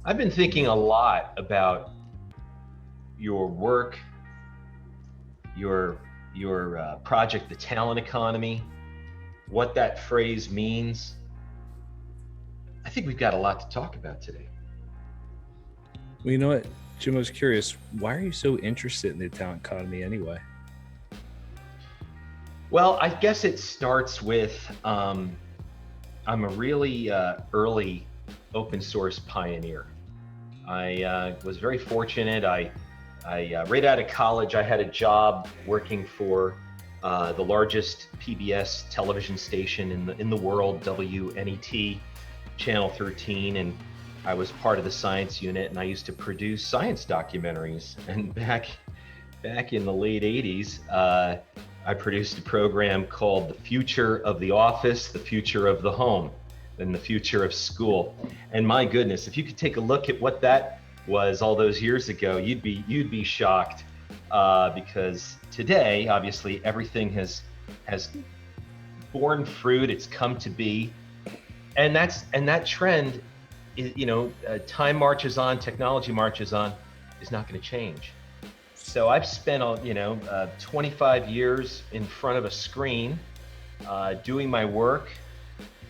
I've been thinking a lot about your work, your project, the talent economy, what that phrase means. I think we've got a lot to talk about today. Well, you know what, Jim, I was curious. Why are you so interested in the talent economy anyway? Well, I guess it starts with I'm a really early open source pioneer. I was very fortunate. I right out of college, I had a job working for the largest PBS television station in the world, WNET, Channel 13, and I was part of the science unit, and I used to produce science documentaries. And back in the late '80s, I produced a program called "The Future of the Office, the Future of the Home, and the Future of School." And my goodness, if you could take a look at what that was all those years ago, you'd be shocked, because today, obviously, everything has borne fruit. It's come to be, and that trend is, time marches on, technology marches on, is not going to change. So I've spent 25 years in front of a screen, doing my work,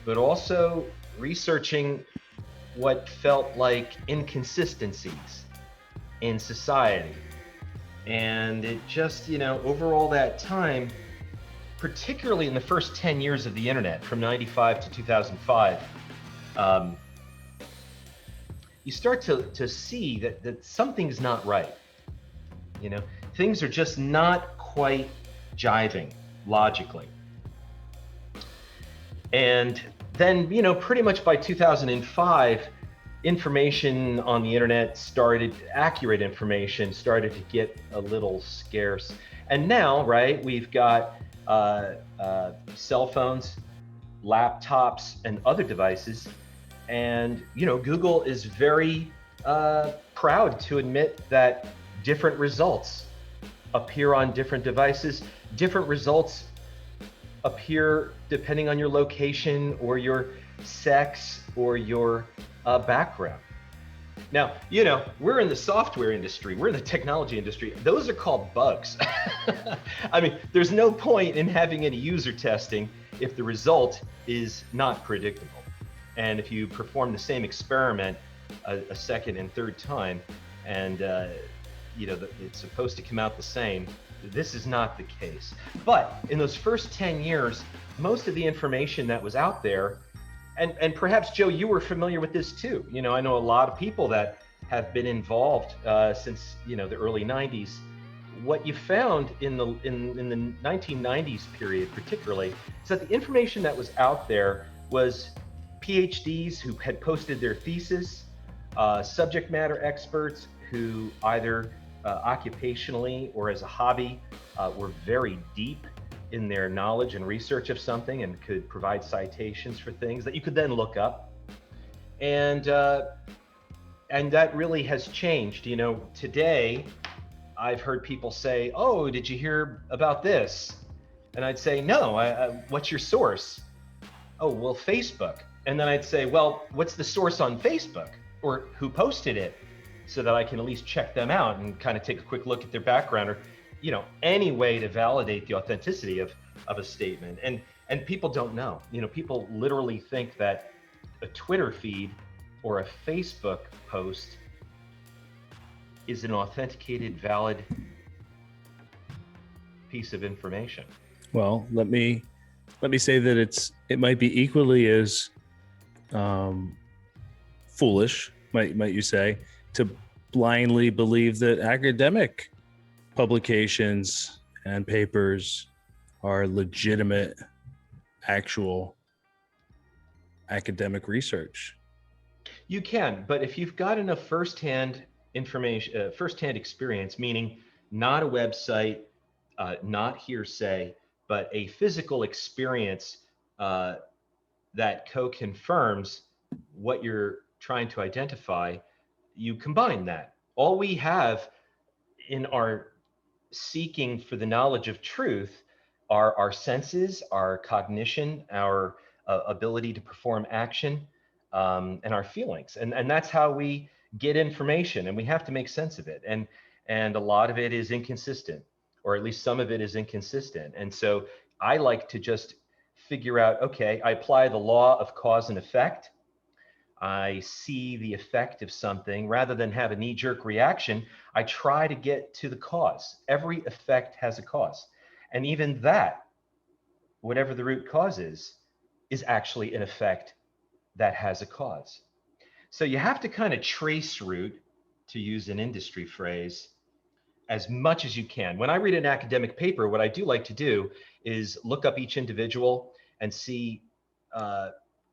but also researching what felt like inconsistencies in society. And it just, over all that time, particularly in the first 10 years of the internet, from 95 to 2005, you start to see that something's not right. Things are just not quite jiving logically. And then, pretty much by 2005, information on the internet accurate information started to get a little scarce. And now, right, we've got cell phones, laptops, and other devices. And, Google is very proud to admit that different results appear on different devices. Different results appear depending on your location or your sex or your background. Now, we're in the software industry, we're in the technology industry. Those are called bugs. I mean, there's no point in having any user testing if the result is not predictable. And if you perform the same experiment a second and third time, and it's supposed to come out the same, this is not the case. But in those first 10 years, most of the information that was out there, and perhaps, Joe, you were familiar with this too. I know a lot of people that have been involved since the early 90s. What you found in the 1990s period, particularly, is that the information that was out there was PhDs who had posted their thesis, subject matter experts who either occupationally or as a hobby were very deep in their knowledge and research of something and could provide citations for things that you could then look up. And that really has changed. Today I've heard people say, "Oh, did you hear about this?" And I'd say, "No, what's your source?" "Oh, well, Facebook." And then I'd say, "Well, what's the source on Facebook, or who posted it, so that I can at least check them out and kind of take a quick look at their background, or any way to validate the authenticity of a statement." And people don't know. People literally think that a Twitter feed or a Facebook post is an authenticated, valid piece of information. Well, let me say that it might be equally as foolish, might you say, to blindly believe that academic publications and papers are legitimate, actual academic research. You can, but if you've got enough firsthand information, firsthand experience, meaning not a website, not hearsay, but a physical experience that co-confirms what you're trying to identify, you combine that. All we have in our seeking for the knowledge of truth are our senses, our cognition, our ability to perform action, and our feelings. And that's how we get information, and we have to make sense of it. And a lot of it is inconsistent, or at least some of it is inconsistent. And so I like to just figure out, okay, I apply the law of cause and effect. I see the effect of something rather than have a knee-jerk reaction. I try to get to the cause. Every effect has a cause. And even that, whatever the root cause is actually an effect that has a cause. So you have to kind of trace root, to use an industry phrase, as much as you can. When I read an academic paper, what I do like to do is look up each individual and see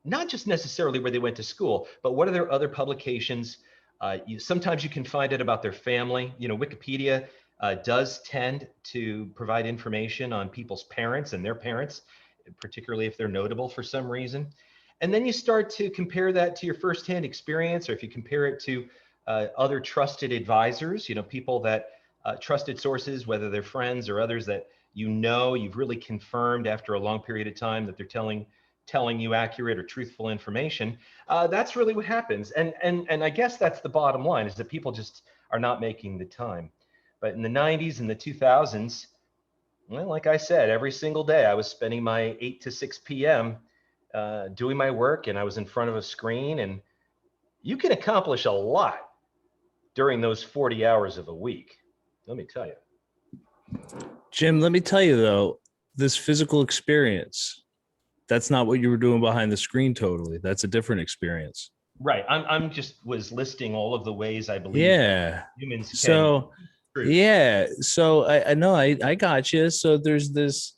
not just necessarily where they went to school, but what are their other publications. Sometimes you can find it about their family. Wikipedia does tend to provide information on people's parents and their parents, particularly if they're notable for some reason. And then you start to compare that to your firsthand experience, or if you compare it to other trusted advisors, people that trusted sources, whether they're friends or others that you've really confirmed after a long period of time that they're telling you accurate or truthful information. That's really what happens. And I guess that's the bottom line, is that people just are not making the time. But in the 90s and the 2000s, well, like I said, every single day I was spending my 8 to 6 p.m. Doing my work, and I was in front of a screen, and you can accomplish a lot during those 40 hours of a week. Let me tell you. Jim, let me tell you though, this physical experience, that's not what you were doing behind the screen totally. That's a different experience. Right. I'm just was listing all of the ways I believe humans can. So yeah. So I know I got you. So there's this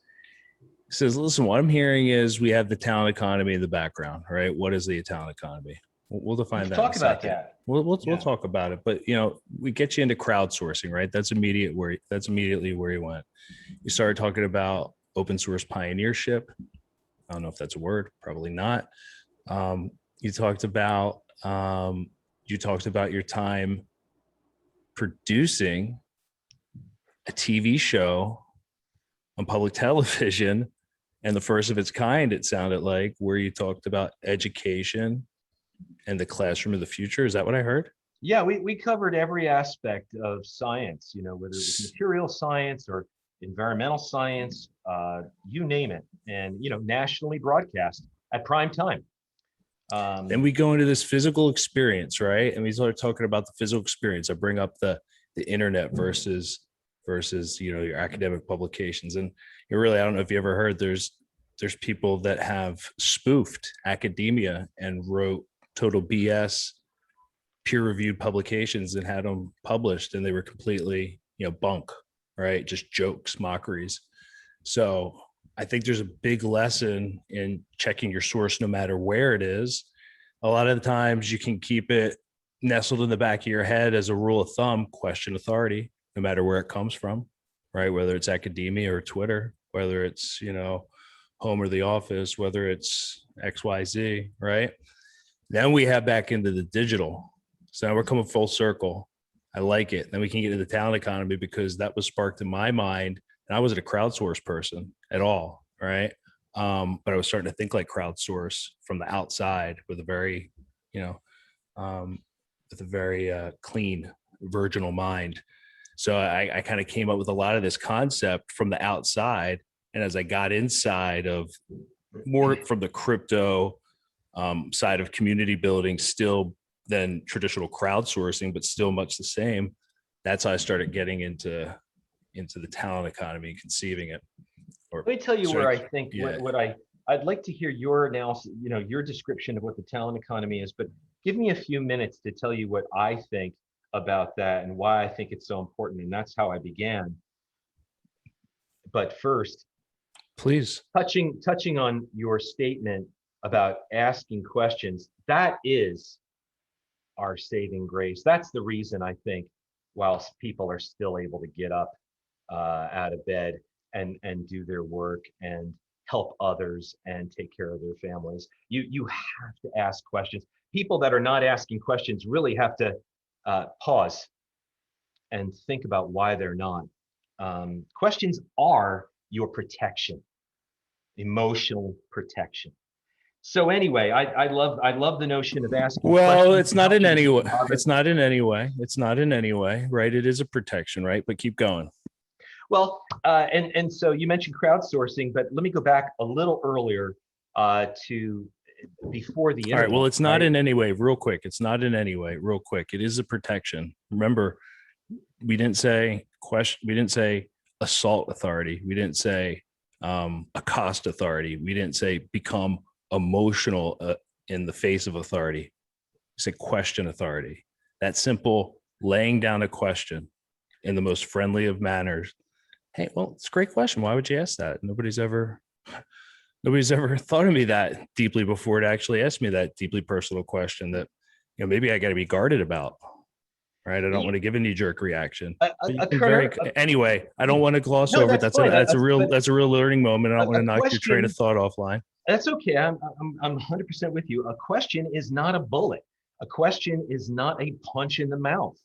says, listen, what I'm hearing is we have the talent economy in the background, right? What is the talent economy? We'll define that. Talk about that. We'll talk about it. But we get you into crowdsourcing, right? That's immediately where you went. You started talking about open source pioneership. I don't know if that's a word, probably not. You talked about your time producing a TV show on public television, and the first of its kind, it sounded like, where you talked about education and the classroom of the future. Is that what I heard? Yeah, we covered every aspect of science, whether it was material science or environmental science, you name it, and nationally broadcast at prime time. Then we go into this physical experience, right? And we start talking about the physical experience. I bring up the internet versus your academic publications. And I don't know if you ever heard, there's people that have spoofed academia and wrote total BS peer-reviewed publications and had them published, and they were completely bunk, right? Just jokes, mockeries. So I think there's a big lesson in checking your source no matter where it is. A lot of the times you can keep it nestled in the back of your head as a rule of thumb: question authority no matter where it comes from, right? Whether it's academia or Twitter, whether it's home or the office, whether it's XYZ, right? Then we have back into the digital. So now we're coming full circle. I like it. Then we can get into the talent economy, because that was sparked in my mind. And I wasn't a crowdsource person at all, right? But I was starting to think like crowdsource from the outside with a very, clean, virginal mind. So I kind of came up with a lot of this concept from the outside. And as I got inside of more from the crypto side of community building, still than traditional crowdsourcing, but still much the same, that's how I started getting into the talent economy and conceiving it. Let me tell you where I think I'd like to hear your analysis, your description of what the talent economy is, but give me a few minutes to tell you what I think about that and why I think it's so important. And that's how I began. But first, please, touching on your statement about asking questions, that is our saving grace. That's the reason I think, whilst people are still able to get up out of bed and do their work and help others and take care of their families, you have to ask questions. People that are not asking questions really have to pause and think about why they're not. Questions are your protection, emotional protection. So anyway, I love the notion of asking Well, questions. it's not in any way. It's not in any way. It's not in any way, right? It is a protection, right? But keep going. Well, and so you mentioned crowdsourcing, but let me go back a little earlier to before the All right. internet. Well, it's not Right? in any way, real quick. It's not in any way, real quick. It is a protection. Remember, we didn't say question. We didn't say assault authority. We didn't say accost authority. We didn't say become emotional in the face of authority. We said question authority. That simple laying down a question in the most friendly of manners. Hey, well, it's a great question. Why would you ask that? Nobody's ever thought of me that deeply before to actually ask me that deeply personal question that, maybe I got to be guarded about. Right. I don't want to give a knee jerk reaction. Anyway, I don't want to gloss over it. That's fine. That's a real learning moment. I don't want to knock your train of thought offline. That's okay. I'm 100% with you. A question is not a bullet. A question is not a punch in the mouth.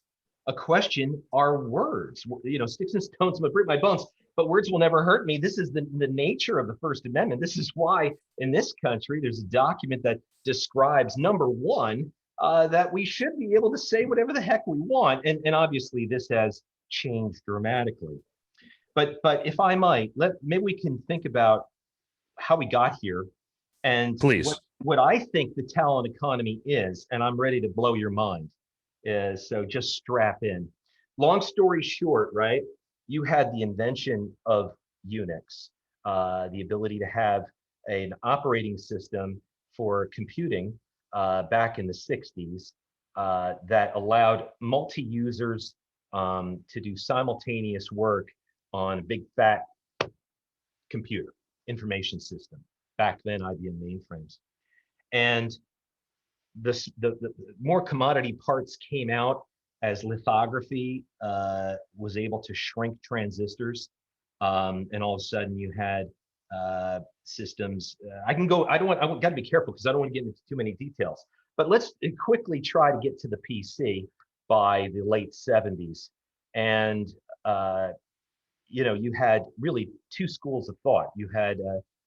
A question are words. Sticks and stones may break my bones, but words will never hurt me. This is the nature of the First Amendment. This is why in this country there's a document that describes, number one, that we should be able to say whatever the heck we want. And obviously this has changed dramatically. But if I might, maybe we can think about how we got here and please what I think the talent economy is, and I'm ready to blow your mind. So just strap in. Long story short, right? You had the invention of Unix, the ability to have an operating system for computing back in the 60s that allowed multi-users to do simultaneous work on a big fat computer information system. Back then, IBM mainframes. And the more commodity parts came out as lithography was able to shrink transistors, and all of a sudden you had systems. I got to be careful because I don't want to get into too many details. But let's quickly try to get to the PC by the late 70s, and you had really two schools of thought. You had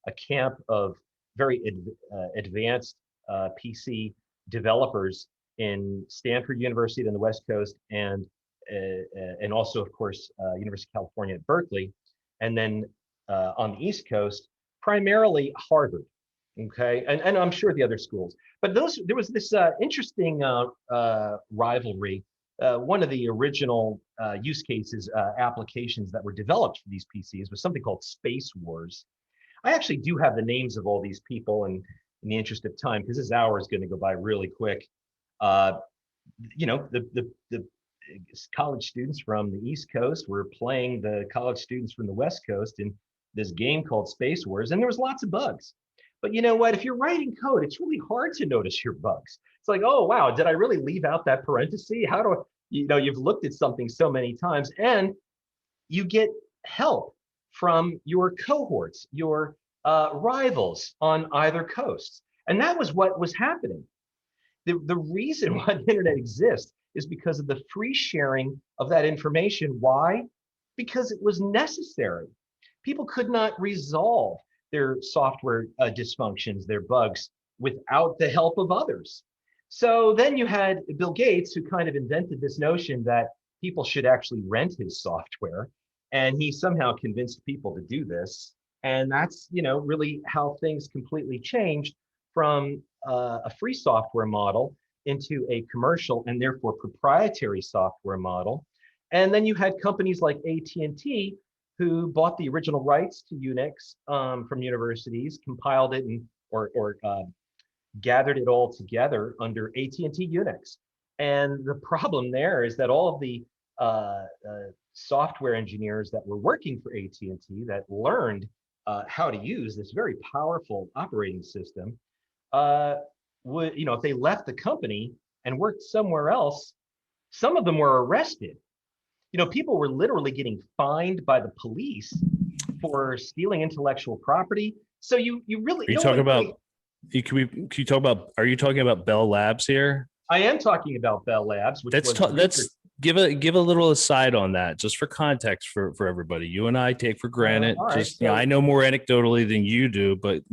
a camp of very advanced PC developers in Stanford University on the West Coast, and also, of course, University of California at Berkeley, and then on the East Coast, primarily Harvard. Okay, and I'm sure the other schools, but there was this interesting rivalry. One of the original use cases, applications that were developed for these PCs was something called Space Wars. I actually do have the names of all these people, and in the interest of time, because this hour is going to go by really quick. The college students from the East Coast were playing the college students from the West Coast in this game called Space Wars, and there was lots of bugs. But you know what? If you're writing code, it's really hard to notice your bugs. It's like, oh wow, did I really leave out that parenthesis? How do you've looked at something so many times, and you get help from your cohorts, your rivals on either coast. And that was what was happening. The reason why the internet exists is because of the free sharing of that information. Why? Because it was necessary. People could not resolve their software dysfunctions, their bugs, without the help of others. So then you had Bill Gates, who kind of invented this notion that people should actually rent his software. And he somehow convinced people to do this. And that's, really how things completely changed from a free software model into a commercial and therefore proprietary software model. And then you had companies like AT&T who bought the original rights to Unix from universities, compiled it, or gathered it all together under AT&T Unix. And the problem there is that all of the software engineers that were working for AT&T that learned how to use this very powerful operating system would, if they left the company and worked somewhere else, some of them were arrested. People were literally getting fined by the police for stealing intellectual property. So you really. Are you talking about? Can you talk about? Are you talking about Bell Labs here? I am talking about Bell Labs. Let's give a little aside on that, just for context for everybody. You and I take for granted. Right, I know more anecdotally than you do, but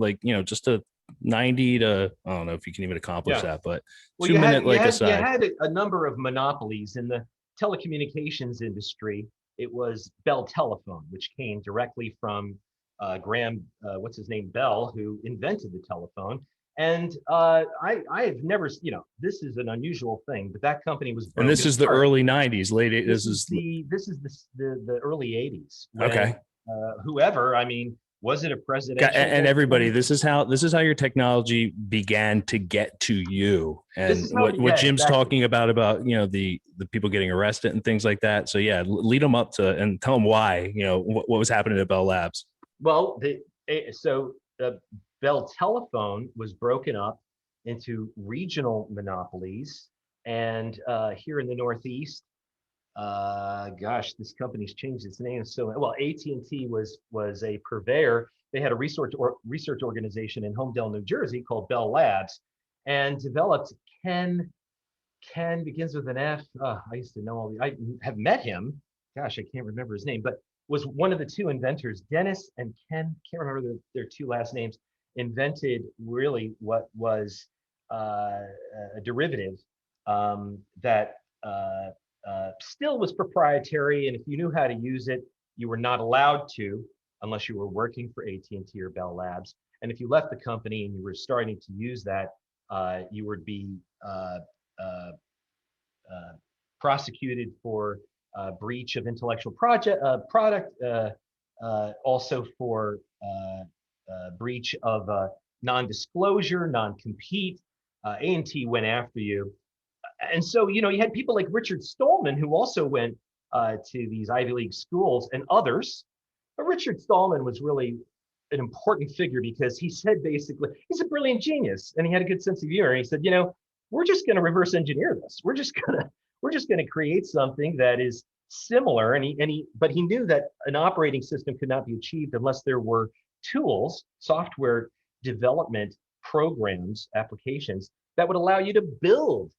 just to 90 to, I don't know if you can even accomplish Yeah. that, but Well, 2 minute like aside. you had a number of monopolies in the telecommunications industry. It was Bell Telephone, which came directly from Graham, what's his name, Bell, who invented the telephone. And I have never, this is an unusual thing, but that company was And broken this is the apart. early 90s, This is the early 80s when okay. whoever, I mean, was it a presidential? And everybody, this is how your technology began to get to you. And what Jim's talking about the people getting arrested and things like that. So yeah, lead them up to and tell them why, what was happening at Bell Labs. Well, the Bell Telephone was broken up into regional monopolies, and here in the Northeast, this company's changed its name so well. AT&T was a purveyor. They had a research organization in Homedale, New Jersey called Bell Labs, and developed Ken. Ken begins with an F. I used to know I have met him. Gosh, I can't remember his name, but was one of the two inventors, Dennis and Ken. Can't remember their two last names. Invented really what was a derivative that still was proprietary, and if you knew how to use it, you were not allowed to unless you were working for AT&T or Bell Labs. And if you left the company and you were starting to use that, you would be prosecuted for breach of intellectual product, also for breach of non-disclosure, non-compete. A&T went after you. And so, you had people like Richard Stallman, who also went to these Ivy League schools, and others. But Richard Stallman was really an important figure because he said basically, he's a brilliant genius and he had a good sense of humor. And he said, we're just going to reverse engineer this. We're just going to create something that is similar. But he knew that an operating system could not be achieved unless there were tools, software development programs, applications that would allow you to build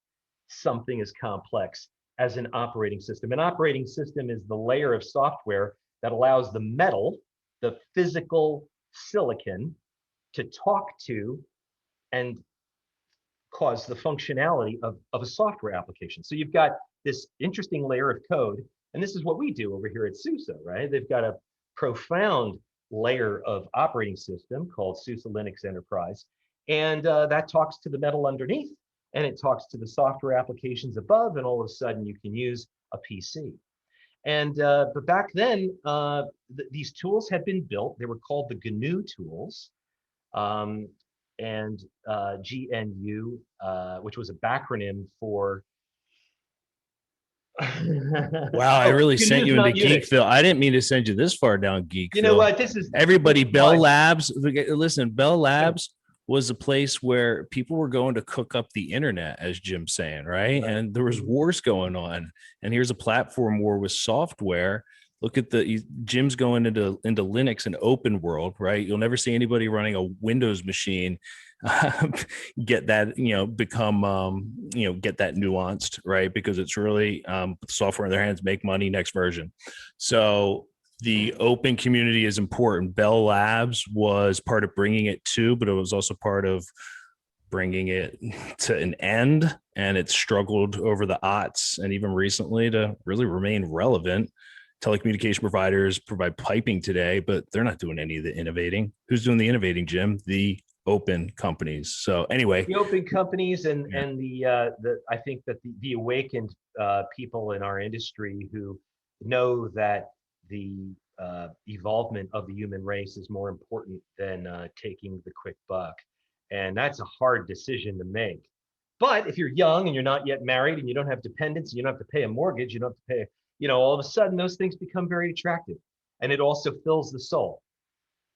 something as complex as an operating system. An operating system is the layer of software that allows the metal, the physical silicon, to talk to and cause the functionality of a software application. So you've got this interesting layer of code, and this is what we do over here at SUSE, right? They've got a profound layer of operating system called SUSE Linux Enterprise, and that talks to the metal underneath, and it talks to the software applications above, and all of a sudden you can use a PC. And but back then, these tools had been built. They were called the GNU tools, and GNU, which was a backronym for. Wow, I really sent you into Geekville. I didn't mean to send you this far down Geekville. You know what? This is everybody. Bell Labs. Listen, Bell Labs was a place where people were going to cook up the internet, as Jim's saying, right? And there was wars going on. And here's a platform war with software. Look at Jim's going into Linux and open world, right? You'll never see anybody running a Windows machine get that, become, get that nuanced, right? Because it's really software in their hands, make money, next version. So the open community is important. Bell Labs was part of bringing it to, but it was also part of bringing it to an end. And it struggled over the aughts and even recently to really remain relevant. Telecommunication providers provide piping today, but they're not doing any of the innovating. Who's doing the innovating, Jim? The open companies. So anyway, the open companies and the I think that the awakened people in our industry who know that the evolvement of the human race is more important than taking the quick buck, and that's a hard decision to make. But if you're young and you're not yet married and you don't have dependents, you don't have to pay a mortgage, you don't have to pay, all of a sudden those things become very attractive, and it also fills the soul.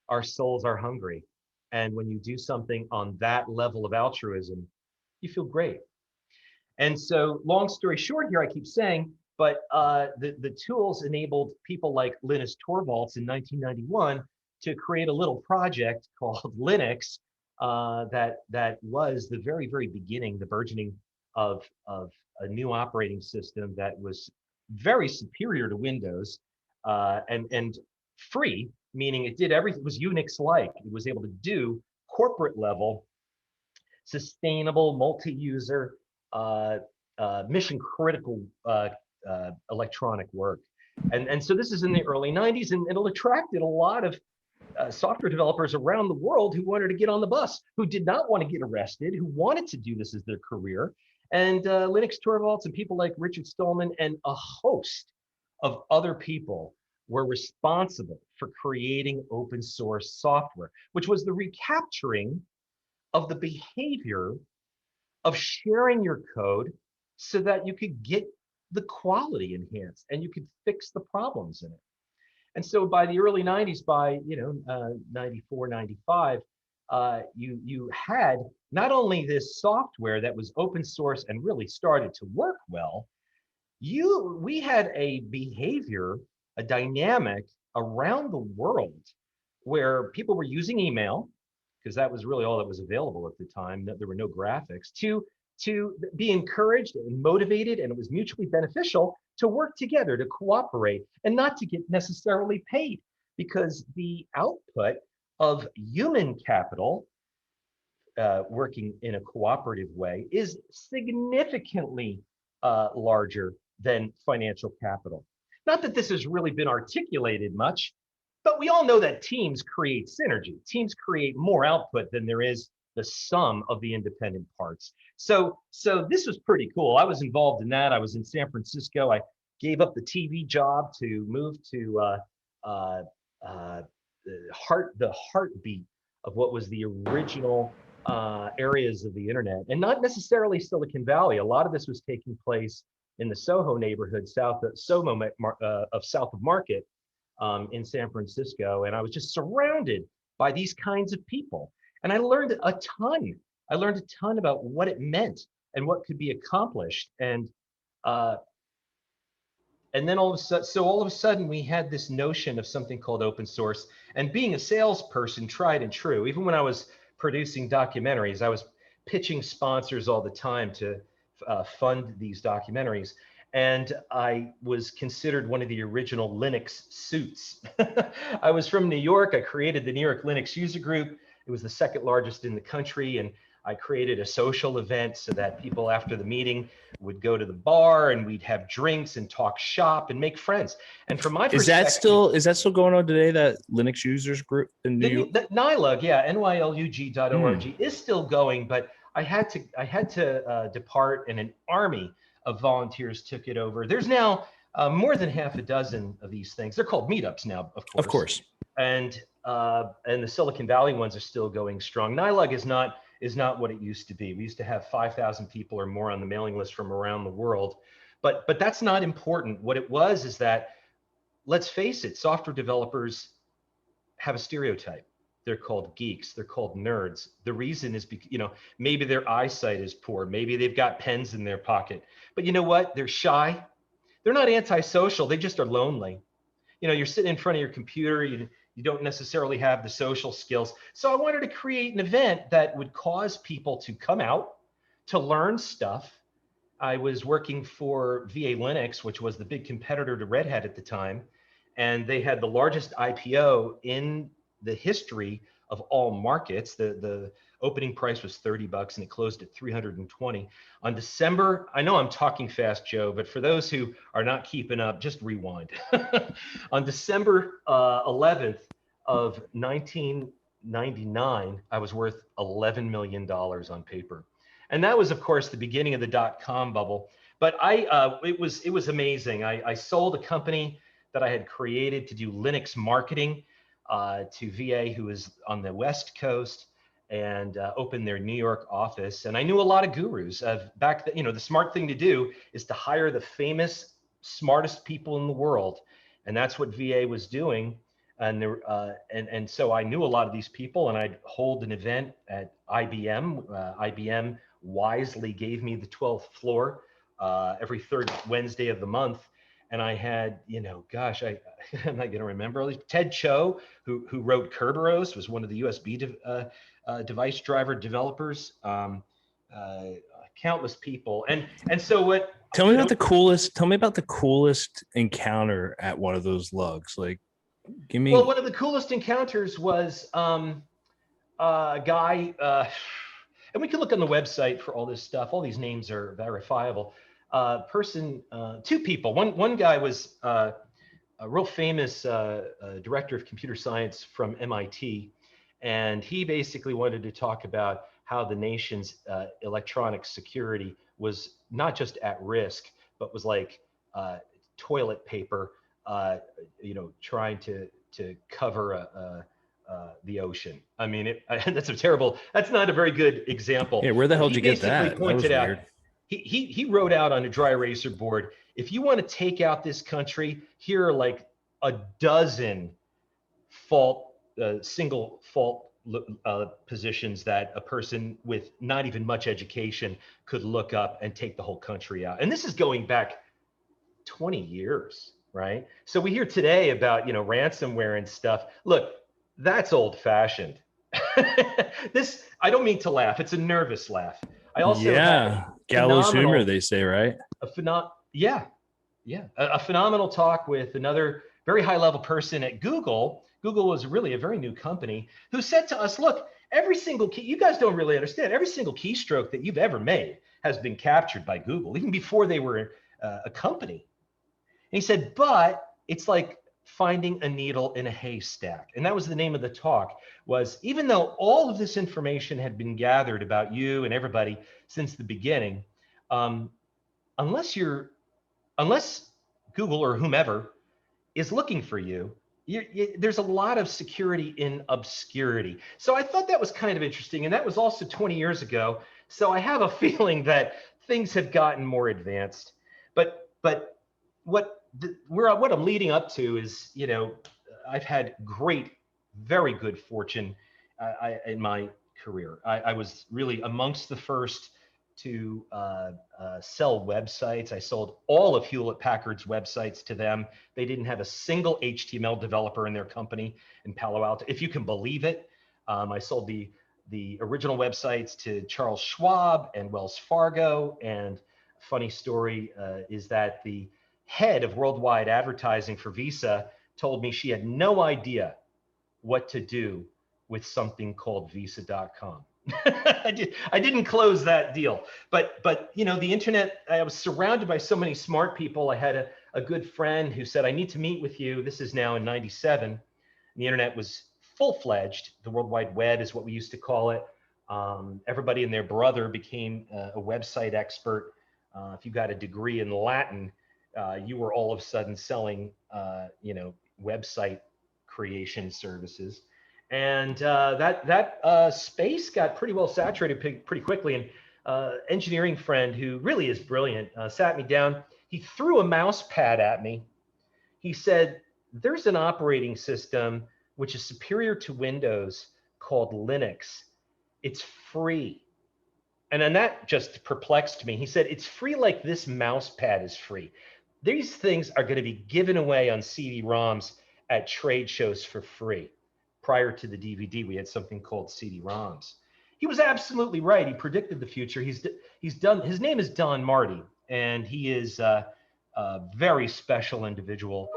Our souls are hungry. And when you do something on that level of altruism, you feel great. And so, long story short here, I keep saying, but the tools enabled people like Linus Torvalds in 1991 to create a little project called Linux that was the very, very beginning, the burgeoning of a new operating system that was very superior to Windows and free, meaning it did everything. It was Unix-like. It was able to do corporate level sustainable, multi-user, mission critical electronic work. And so this is in the early 90s, and it'll attracted a lot of software developers around the world who wanted to get on the bus, who did not want to get arrested, who wanted to do this as their career. And Linux Torvalds and people like Richard Stallman and a host of other people were responsible for creating open source software, which was the recapturing of the behavior of sharing your code so that you could get the quality enhanced and you could fix the problems in it. And so by the early 90s, by 94, 95, you had not only this software that was open source and really started to work well, we had a behavior, a dynamic around the world where people were using email, because that was really all that was available at the time, that there were no graphics, to be encouraged and motivated, and it was mutually beneficial to work together, to cooperate, and not to get necessarily paid, because the output of human capital working in a cooperative way is significantly larger than financial capital. Not that this has really been articulated much, but we all know that teams create synergy. Teams create more output than there is the sum of the independent parts. So this was pretty cool. I was involved in that. I was in San Francisco. I gave up the TV job to move to the heartbeat of what was the original areas of the internet, and not necessarily Silicon Valley. A lot of this was taking place in the Soho neighborhood, south of Market, in San Francisco, and I was just surrounded by these kinds of people. And I learned a ton. I learned a ton about what it meant and what could be accomplished. And then all of a sudden, we had this notion of something called open source. And being a salesperson, tried and true, even when I was producing documentaries, I was pitching sponsors all the time to fund these documentaries. And I was considered one of the original Linux suits. I was from New York. I created the New York Linux User Group. It was the second largest in the country. And I created a social event so that people after the meeting would go to the bar and we'd have drinks and talk shop and make friends. And from my perspective— Is that still going on today, that Linux users group in New York? The Nylog, yeah, nylug.org is still going, but I had to depart, and an army of volunteers took it over. There's now more than half a dozen of these things. They're called meetups now, of course. Of course. And the Silicon Valley ones are still going strong. Nylog is not what it used to be. We used to have 5,000 people or more on the mailing list from around the world, but that's not important. What it was is that, let's face it, software developers have a stereotype. They're called geeks. They're called nerds. The reason is, maybe their eyesight is poor. Maybe they've got pens in their pocket. But you know what? They're shy. They're not antisocial. They just are lonely. You're sitting in front of your computer. You don't necessarily have the social skills. So I wanted to create an event that would cause people to come out, to learn stuff. I was working for VA Linux, which was the big competitor to Red Hat at the time. And they had the largest IPO in the history of all markets. The opening price was $30 and it closed at 320 on December. I know I'm talking fast, Joe, but for those who are not keeping up, just rewind. On December 11th of 1999, I was worth $11 million on paper. And that was, of course, the beginning of the dot-com bubble. But it was amazing. I sold a company that I had created to do Linux marketing to VA, who was on the West Coast, and opened their New York office. And I knew a lot of gurus. Back then, the smart thing to do is to hire the famous, smartest people in the world, and that's what VA was doing. And so I knew a lot of these people, and I'd hold an event at IBM. IBM wisely gave me the 12th floor every third Wednesday of the month. And I had, I'm not going to remember all these. Ted Cho, who wrote Kerberos, was one of the USB device driver developers. Countless people. And so what? Tell me about the coolest encounter at one of those lugs. Like, give me. Well, one of the coolest encounters was a guy. And we can look on the website for all this stuff. All these names are verifiable. Two people. One guy was a real famous director of computer science from MIT, and he basically wanted to talk about how the nation's electronic security was not just at risk, but was like toilet paper, trying to cover the ocean. I mean, that's not a very good example. Yeah, where the hell did He you get basically that? pointed That was out, weird. he wrote out on a dry eraser board, if you want to take out this country, here are like a dozen single fault positions that a person with not even much education could look up and take the whole country out. And this is going back 20 years, right? So we hear today about, ransomware and stuff. Look, that's old fashioned. I don't mean to laugh. It's a nervous laugh. I also had gallows humor, they say, right? a phenomenal talk with another very high level person at Google. Google was really a very new company who said to us, look, every single key, you guys don't really understand, every single keystroke that you've ever made has been captured by Google, even before they were a company. And he said, but it's like finding a needle in a haystack. And that was the name of the talk, was even though all of this information had been gathered about you and everybody since the beginning, unless Google or whomever is looking for you, there's a lot of security in obscurity. So I thought that was kind of interesting. And that was also 20 years ago. So I have a feeling that things have gotten more advanced. But what I'm leading up to is, I've had very good fortune in my career. I was really amongst the first to sell websites. I sold all of Hewlett Packard's websites to them. They didn't have a single HTML developer in their company in Palo Alto, if you can believe it. I sold the original websites to Charles Schwab and Wells Fargo. And funny story is that the head of worldwide advertising for Visa told me she had no idea what to do with something called visa.com. I didn't close that deal, but the internet, I was surrounded by so many smart people. I had a good friend who said, I need to meet with you. This is now in 97. The internet was full-fledged. The World Wide Web is what we used to call it. Everybody and their brother became a website expert. If you got a degree in Latin, you were all of a sudden selling, website creation services. And that space got pretty well saturated pretty quickly. And engineering friend who really is brilliant sat me down. He threw a mouse pad at me. He said, there's an operating system which is superior to Windows called Linux. It's free. And then that just perplexed me. He said, it's free like this mouse pad is free. These things are going to be given away on CD-ROMs at trade shows for free. Prior to the DVD, we had something called CD-ROMs. He was absolutely right. He predicted the future. His name is Marty, and he is a very special individual.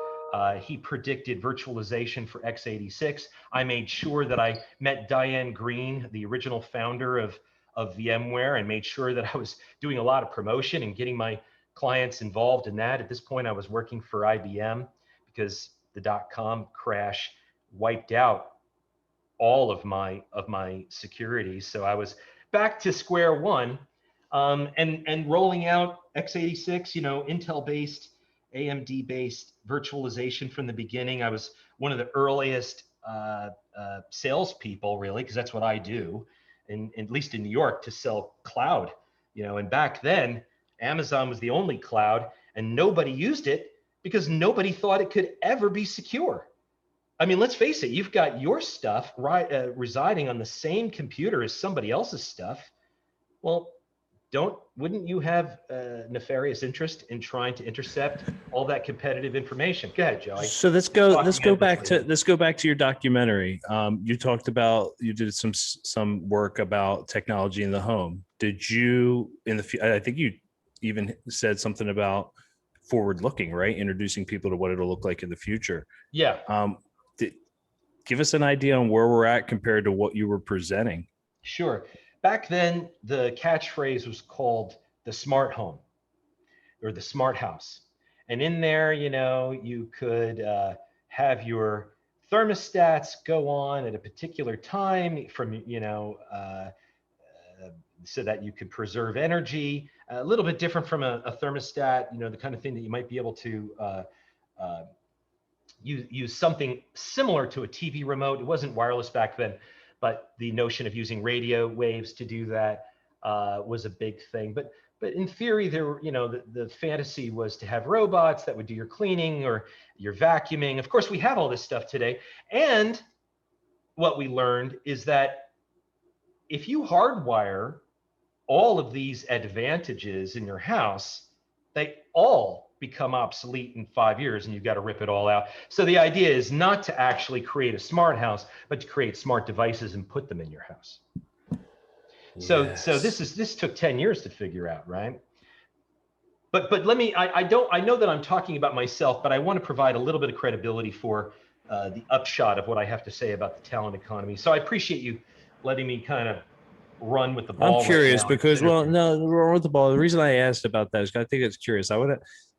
He predicted virtualization for x86. I made sure that I met Diane Green, the original founder of VMware, and made sure that I was doing a lot of promotion and getting my clients involved in that. At this point, I was working for IBM because the .com crash wiped out all of my security. So I was back to square one, and rolling out x86, Intel-based, AMD-based virtualization from the beginning. I was one of the earliest salespeople, really, because that's what I do, at least in New York, to sell cloud. And back then, Amazon was the only cloud, and nobody used it because nobody thought it could ever be secure. I mean, let's face it, you've got your stuff residing on the same computer as somebody else's stuff. Well, wouldn't you have a nefarious interest in trying to intercept all that competitive information? Go ahead, Joey. So let's go back to your documentary. You talked about, you did some work about technology in the home. Did you I think you even said something about forward looking, right? Introducing people to what it'll look like in the future. Yeah. Give us an idea on where we're at compared to what you were presenting. Sure. Back then, the catchphrase was called the smart home or the smart house. And in there, you could have your thermostats go on at a particular time from, so that you could preserve energy. A little bit different from a thermostat, the kind of thing that you might be able to uh, use something similar to a TV remote. It wasn't wireless back then, but the notion of using radio waves to do that was a big thing. But in theory, there were, the fantasy was to have robots that would do your cleaning or your vacuuming. Of course, we have all this stuff today. And what we learned is that if you hardwire all of these advantages in your house, they all become obsolete in 5 years and you've got to rip it all out. So the idea is not to actually create a smart house, but to create smart devices and put them in your house. Yes. So this took 10 years to figure out, right? But let me, I know that I'm talking about myself, but I want to provide a little bit of credibility for the upshot of what I have to say about the talent economy. So I appreciate you letting me kind of run with the ball. I'm curious because, no, run with the ball. The reason I asked about that is I think it's curious.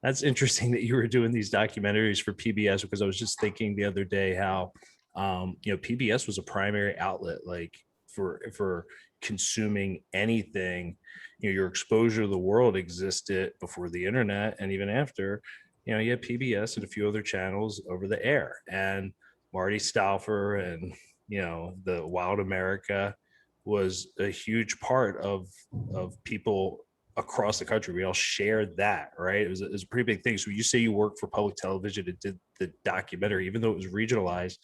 That's interesting that you were doing these documentaries for PBS, because I was just thinking the other day how, PBS was a primary outlet, like for consuming anything. Your exposure to the world existed before the internet, and even after. You had PBS and a few other channels over the air, and Marty Stauffer and the Wild America was a huge part of people across the country. We all shared that, right? It was a pretty big thing. So you say you worked for public television and did the documentary, even though it was regionalized.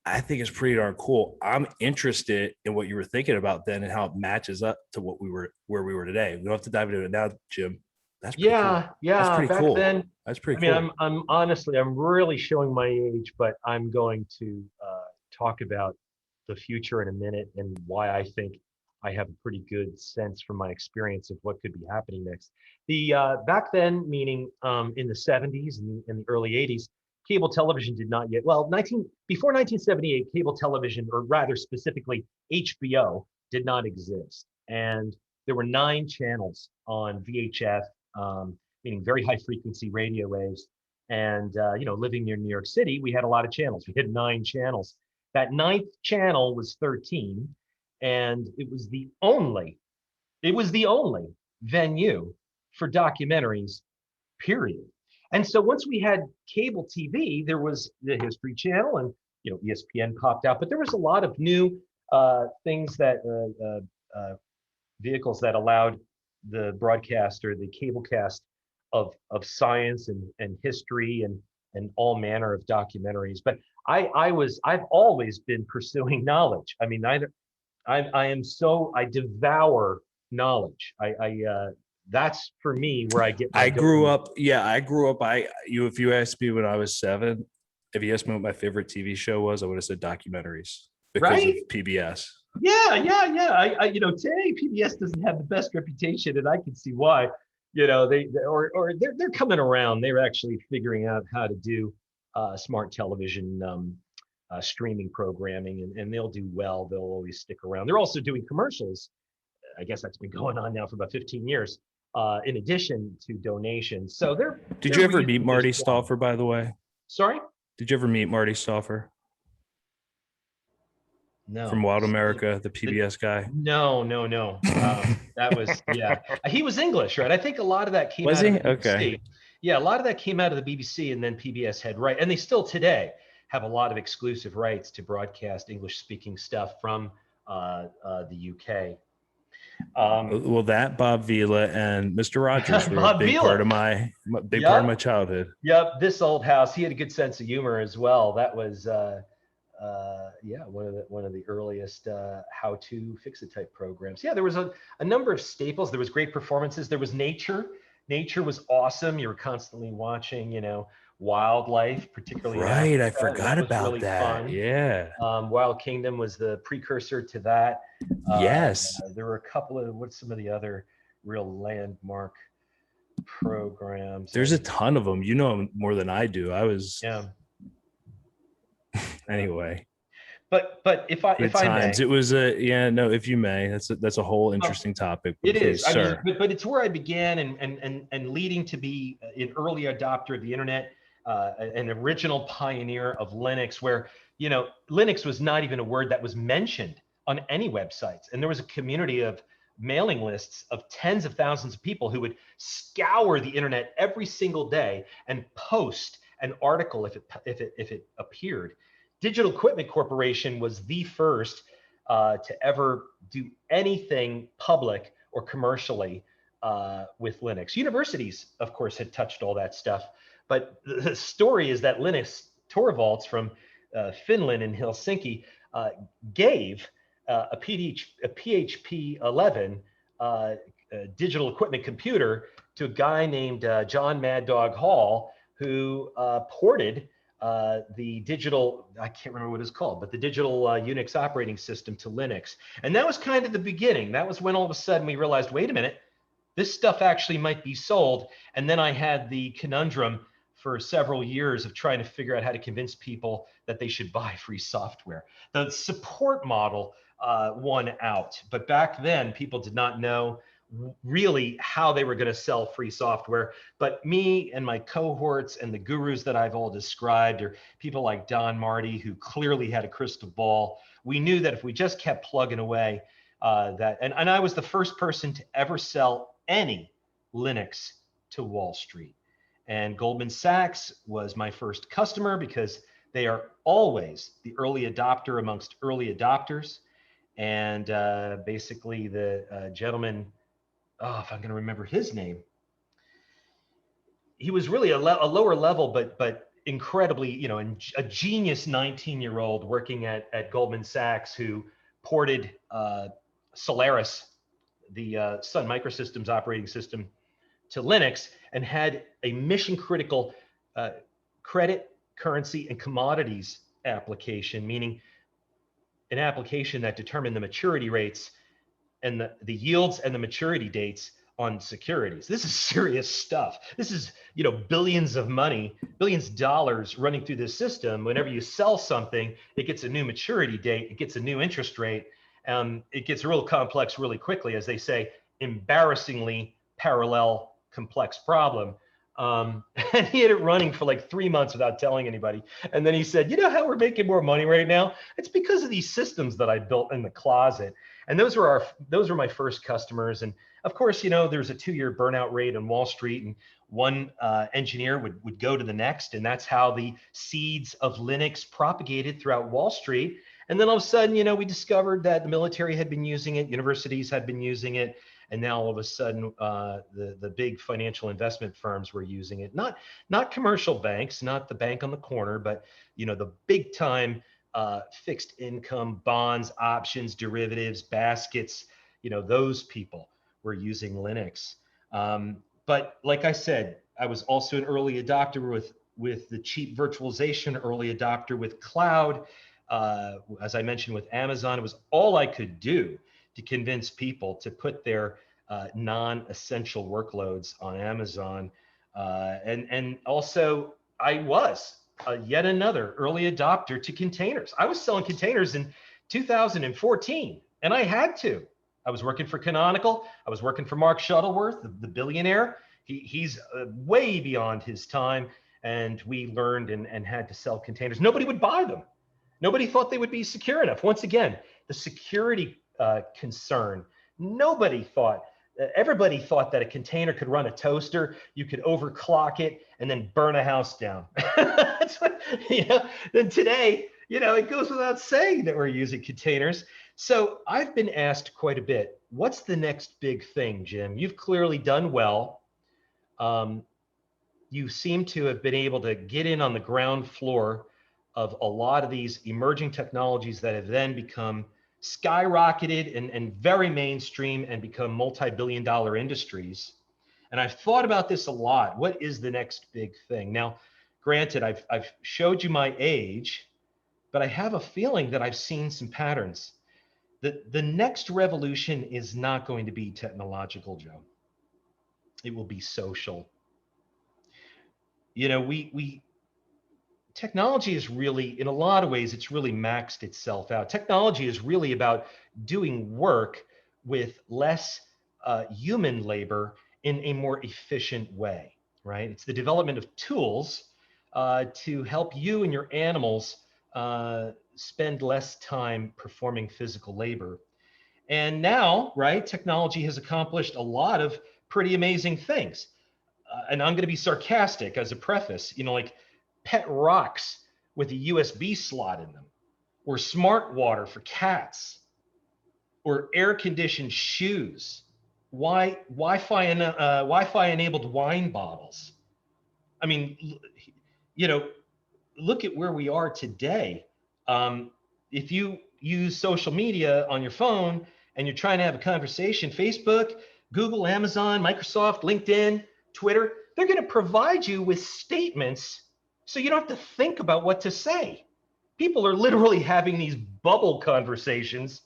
I think it's pretty darn cool. I'm interested in what you were thinking about then and how it matches up to where we were today. We don't have to dive into it now, Jim. That's pretty cool. Yeah. That's pretty back cool. Then, that's pretty cool. I'm honestly, I'm really showing my age, but I'm going to talk about the future in a minute and why I think I have a pretty good sense from my experience of what could be happening next. The back then, meaning in the 70s and in the early 80s, cable television did not yet, before 1978, cable television, or rather specifically HBO, did not exist. And there were 9 channels on VHF, meaning very high frequency radio waves. And, living near New York City, we had a lot of channels. We had 9 channels. That 9th channel was 13, and it was the only venue for documentaries, period. And so once we had cable TV, there was the History Channel, and ESPN popped out, but there was a lot of new things that vehicles that allowed the broadcast or the cable cast of science and history and all manner of documentaries. But I've always been pursuing knowledge. I mean, I devour knowledge. That's for me where I get my If you asked me when I was 7, if you asked me what my favorite TV show was, I would have said documentaries because of PBS. Yeah. Today PBS doesn't have the best reputation, and I can see why. They're coming around. They're actually figuring out how to do smart television streaming programming, and they'll do well. They'll always stick around. They're also doing commercials. I guess that's been going on now for about 15 years. In addition to donations. So Did you ever meet Marty Stauffer, by the way? Sorry? Did you ever meet Marty Stauffer? No. From Wild America, the PBS guy? No. That was, yeah. He was English, right? I think a lot of that came out of the BBC. Okay. Yeah, a lot of that came out of the BBC, and then PBS had right. And they still today have a lot of exclusive rights to broadcast English-speaking stuff from the UK. That Bob Vila and Mr. Rogers were a big part of my childhood. Yep, this old house. He had a good sense of humor as well. That was one of the earliest how to fix it type programs. Yeah, there was a number of staples. There was great performances. There was nature. Nature was awesome. You were constantly watching, wildlife, particularly. Right, I forgot about really that. Fun. Yeah. Wild Kingdom was the precursor to that. Yes. There were a couple of what's some of the other real landmark programs. There's a ton of them. You know more than I do. I was. Yeah. Anyway. But if Good I may, times. It was if you may, that's a whole interesting topic, but it is. please, I mean, sir. but it's where I began and leading to be an early adopter of the internet, an original pioneer of Linux, where, Linux was not even a word that was mentioned on any websites. And there was a community of mailing lists of tens of thousands of people who would scour the internet every single day and post an article if it appeared. Digital Equipment Corporation was the first to ever do anything public or commercially with Linux. Universities, of course, had touched all that stuff, but the story is that Linus Torvalds from Finland and Helsinki gave a PHP 11 digital equipment computer to a guy named John Mad Dog Hall, who ported the digital, I can't remember what it's called, but the digital Unix operating system to Linux. And that was kind of the beginning. That was when all of a sudden we realized, wait a minute, this stuff actually might be sold. And then I had the conundrum for several years of trying to figure out how to convince people that they should buy free software. The support model won out, but back then people did not know really how they were going to sell free software. But me and my cohorts and the gurus that I've all described, or people like Marty, who clearly had a crystal ball, we knew that if we just kept plugging away, and I was the first person to ever sell any Linux to Wall Street. And Goldman Sachs was my first customer because they are always the early adopter amongst early adopters. And basically the gentleman, if I'm going to remember his name, he was really a lower level, but incredibly, a genius 19-year-old working at Goldman Sachs who ported Solaris, the Sun Microsystems operating system, to Linux, and had a mission critical credit, currency, and commodities application, meaning an application that determined the maturity rates and the yields and the maturity dates on securities. This is serious stuff. This is, billions of dollars running through this system. Whenever you sell something, it gets a new maturity date, it gets a new interest rate. It gets real complex really quickly, as they say, embarrassingly parallel complex problem. And he had it running for like 3 months without telling anybody. And then he said, you know how we're making more money right now? It's because of these systems that I built in the closet. And those were my first customers. And of course, there's a 2-year burnout rate on Wall Street, and one engineer would go to the next. And that's how the seeds of Linux propagated throughout Wall Street. And then all of a sudden, we discovered that the military had been using it, universities had been using it. And now all of a sudden, the big financial investment firms were using it. Not commercial banks, not the bank on the corner, but the big time fixed income bonds, options, derivatives, baskets. Those people were using Linux. But like I said, I was also an early adopter with the cheap virtualization, early adopter with cloud. As I mentioned with Amazon, it was all I could do to convince people to put their non-essential workloads on Amazon. And also I was yet another early adopter to containers. I was selling containers in 2014, and I had to. I was working for Canonical. I was working for Mark Shuttleworth, the billionaire. He's way beyond his time, and we learned and had to sell containers. Nobody would buy them. Nobody thought they would be secure enough. Once again, the security concern. Everybody thought that a container could run a toaster, you could overclock it, and then burn a house down. That's what, then today, it goes without saying that we're using containers. So I've been asked quite a bit, what's the next big thing, Jim? You've clearly done well. You seem to have been able to get in on the ground floor of a lot of these emerging technologies that have then become skyrocketed and very mainstream and become multi-billion-dollar industries. And I've thought about this a lot. What is the next big thing? Now, granted, I've showed you my age, but I have a feeling that I've seen some patterns. The next revolution is not going to be technological, Joe. It will be social. We technology is really, in a lot of ways, it's really maxed itself out. Technology is really about doing work with less human labor in a more efficient way, right? It's the development of tools to help you and your animals spend less time performing physical labor. And now, right, technology has accomplished a lot of pretty amazing things. And I'm going to be sarcastic as a preface, like pet rocks with a USB slot in them, or smart water for cats, or air-conditioned shoes, Wi-Fi enabled wine bottles. I mean, you know, look at where we are today. If you use social media on your phone and you're trying to have a conversation, Facebook, Google, Amazon, Microsoft, LinkedIn, Twitter, they're going to provide you with statements so you don't have to think about what to say. People are literally having these bubble conversations.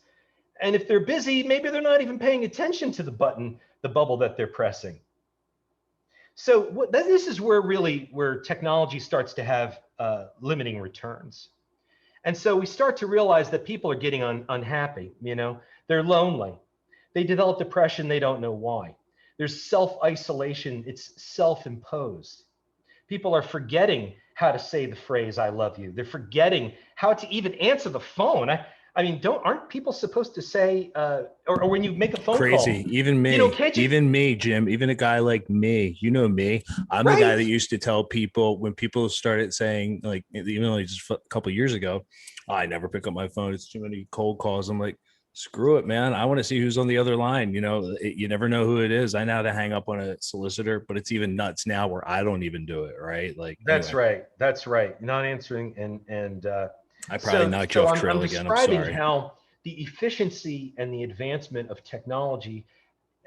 And if they're busy, maybe they're not even paying attention to the bubble that they're pressing. So this is where technology starts to have limiting returns. And so we start to realize that people are getting unhappy, they're lonely. They develop depression, they don't know why. There's self-isolation, it's self-imposed. People are forgetting how to say the phrase, I love you. They're forgetting how to even answer the phone. I mean, aren't people supposed to say, or when you make a phone Crazy. call? Even me, even me, Jim, even a guy like me, me, I'm the guy that used to tell people when people started saying just a couple of years ago, I never pick up my phone. It's too many cold calls. I'm like, screw it, man. I want to see who's on the other line. You never know who it is. I know how to hang up on a solicitor, but it's even nuts now where I don't even do it. Right. That's right. That's right. Not answering. And I probably knocked you off trail again. I'm sorry. How the efficiency and the advancement of technology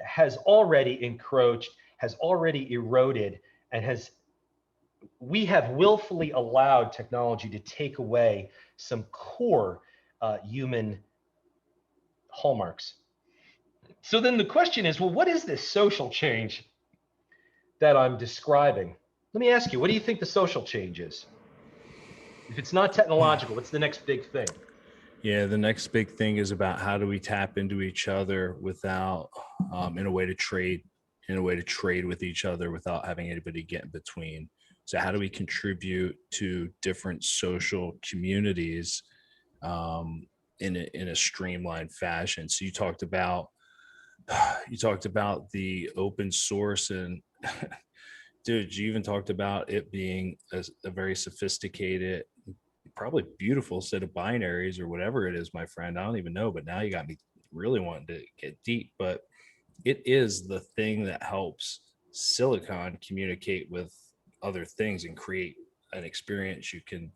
has already encroached, has already eroded, and we have willfully allowed technology to take away some core human hallmarks. So then the question is, well, what is this social change that I'm describing? Let me ask you, what do you think the social change is? If it's not technological, what's the next big thing? Yeah, the next big thing is about how do we tap into each other without, in a way to trade with each other without having anybody get in between. So how do we contribute to different social communities in a streamlined fashion? So you talked about the open source and dude, you even talked about it being a very sophisticated, probably beautiful set of binaries or whatever it is, my friend. I don't even know, but now you got me really wanting to get deep. But it is the thing that helps silicon communicate with other things and create an experience you can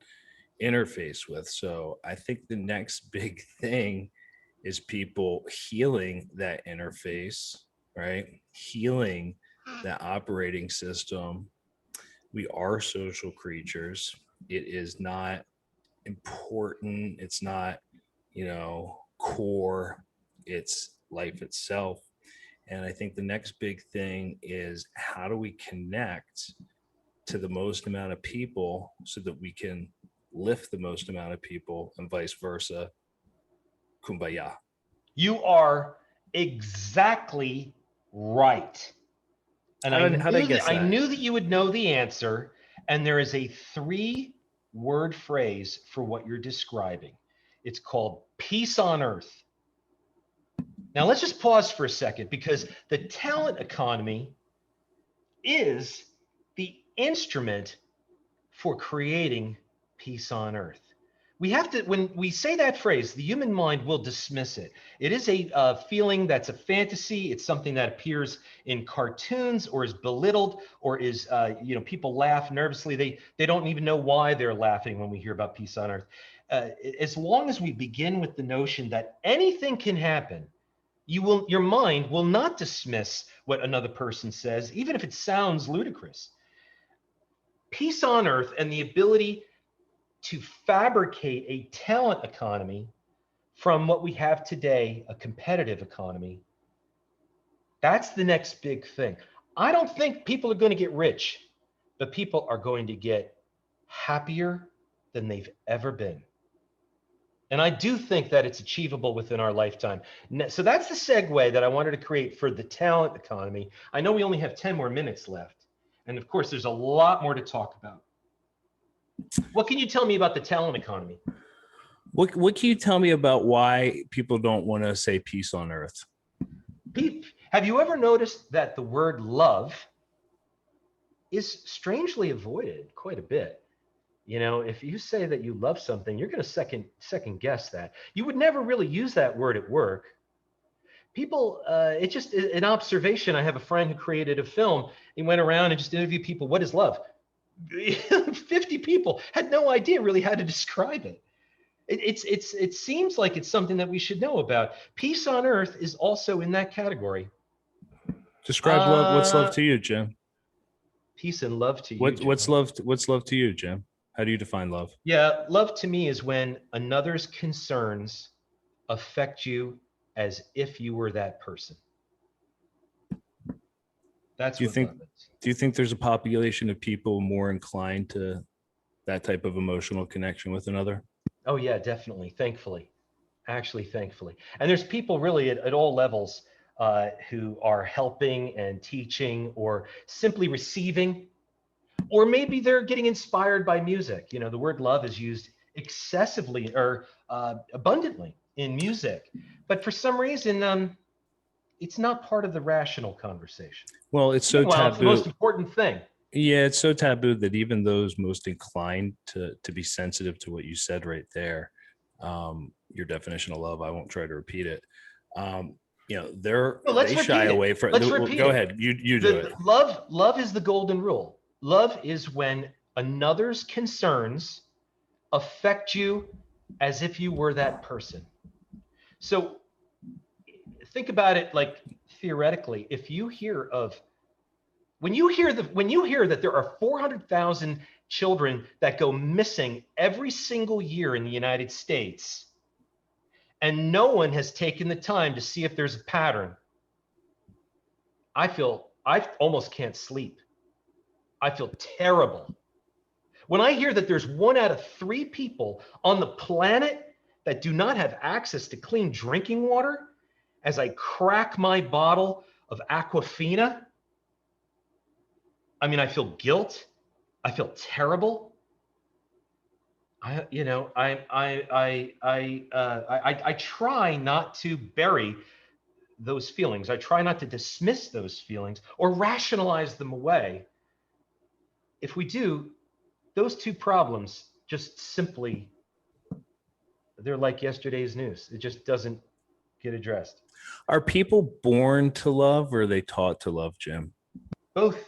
interface with. So I think the next big thing is people healing that interface, right? Healing that operating system. We are social creatures. It is not important. It's not, core. It's life itself. And I think the next big thing is how do we connect to the most amount of people so that we can lift the most amount of people and vice versa. Kumbaya. You are exactly right. And I knew that you would know the answer. And there is a 3-word phrase for what you're describing. It's called peace on earth. Now let's just pause for a second, because the talent economy is the instrument for creating peace on earth. We have to, when we say that phrase, the human mind will dismiss it. It is a feeling that's a fantasy. It's something that appears in cartoons or is belittled or is, people laugh nervously. They don't even know why they're laughing when we hear about peace on earth. As long as we begin with the notion that anything can happen, your mind will not dismiss what another person says, even if it sounds ludicrous. Peace on earth and the ability to fabricate a talent economy from what we have today, a competitive economy, that's the next big thing. I don't think people are going to get rich, but people are going to get happier than they've ever been. And I do think that it's achievable within our lifetime. So that's the segue that I wanted to create for the talent economy. I know we only have 10 more minutes left. And of course, there's a lot more to talk about. What can you tell me about the talent economy? What can you tell me about why people don't want to say peace on earth? Have you ever noticed that the word love is strangely avoided quite a bit? You know, if you say that you love something, you're going to second guess that. You would never really use that word at work. People, it's just an observation. I have a friend who created a film. He went around and just interviewed people. What is love? 50 people had no idea really how to describe it. It seems like it's something that we should know about. Peace on earth is also in that category. Describe love. What's love to you, Jim? Peace and love to you. What's love to you, Jim? How do you define love? Yeah, love to me is when another's concerns affect you as if you were that person. That's what love is. Do you think there's a population of people more inclined to that type of emotional connection with another? Oh yeah, definitely. Thankfully. Actually, thankfully. And there's people really at all levels who are helping and teaching or simply receiving. Or maybe they're getting inspired by music. You know, the word love is used excessively or abundantly in music. But for some reason, it's not part of the rational conversation. Well, it's so taboo. It's the most important thing. Yeah, it's so taboo that even those most inclined to be sensitive to what you said right there, your definition of love, I won't try to repeat it. You know, they shy away from. Go ahead. You do it. Love is the golden rule. Love is when another's concerns affect you as if you were that person. So think about it like theoretically. If you hear of when you hear that there are 400,000 children that go missing every single year in the United States, and no one has taken the time to see if there's a pattern, I almost can't sleep. I feel terrible. When I hear that there's 1 out of 3 people on the planet that do not have access to clean drinking water, as I crack my bottle of Aquafina, I mean, I feel guilt. I feel terrible. I try not to bury those feelings. I try not to dismiss those feelings or rationalize them away. If we do, those two problems just simply, they're like yesterday's news. It just doesn't get addressed. Are people born to love or are they taught to love, Jim? Both.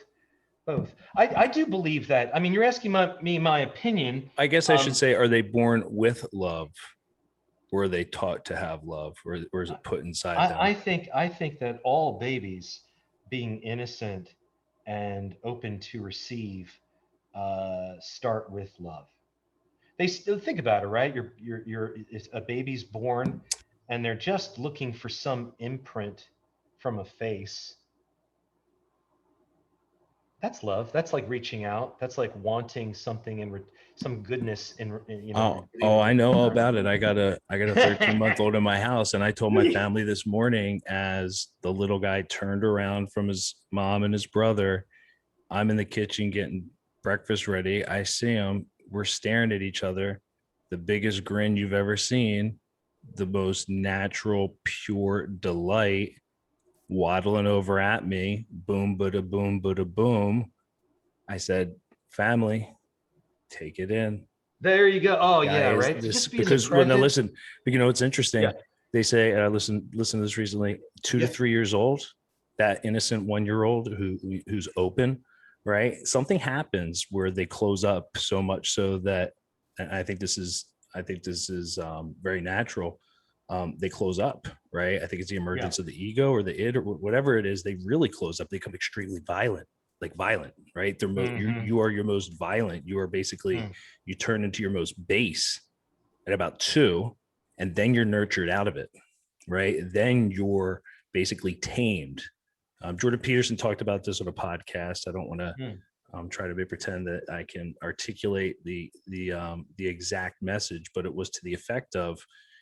I do believe that. I mean, you're asking me my opinion. I guess I should say, are they born with love or are they taught to have love or is it put inside them? I think that all babies, being innocent and open to receive, start with love. They still think about it, right? A baby's born and they're just looking for some imprint from a face. That's love. That's like reaching out. That's like wanting something in some goodness in I know all about it. I got a 13-month-old in my house, and I told my family this morning as the little guy turned around from his mom and his brother. I'm in the kitchen getting breakfast ready. I see him. We're staring at each other. The biggest grin you've ever seen. The most natural, pure delight. Waddling over at me, boom, bada, boom, bada, boom. I said, family, take it in. There you go. Oh, guys, yeah, right. Listen, you know, it's interesting. Yeah. They say, and I listened to this recently, 2 to 3 years old, that innocent 1-year-old who's open, right? Something happens where they close up so much so that, and I think this is very natural. They close up, right? I think it's the emergence of the ego or the id or whatever it is. They really close up. They become extremely violent, right? They're you are your most violent. You are basically, you turn into your most base at about 2, and then you're nurtured out of it, right? Then you're basically tamed. Jordan Peterson talked about this on a podcast. I don't want to try to pretend that I can articulate the exact message, but it was to the effect of,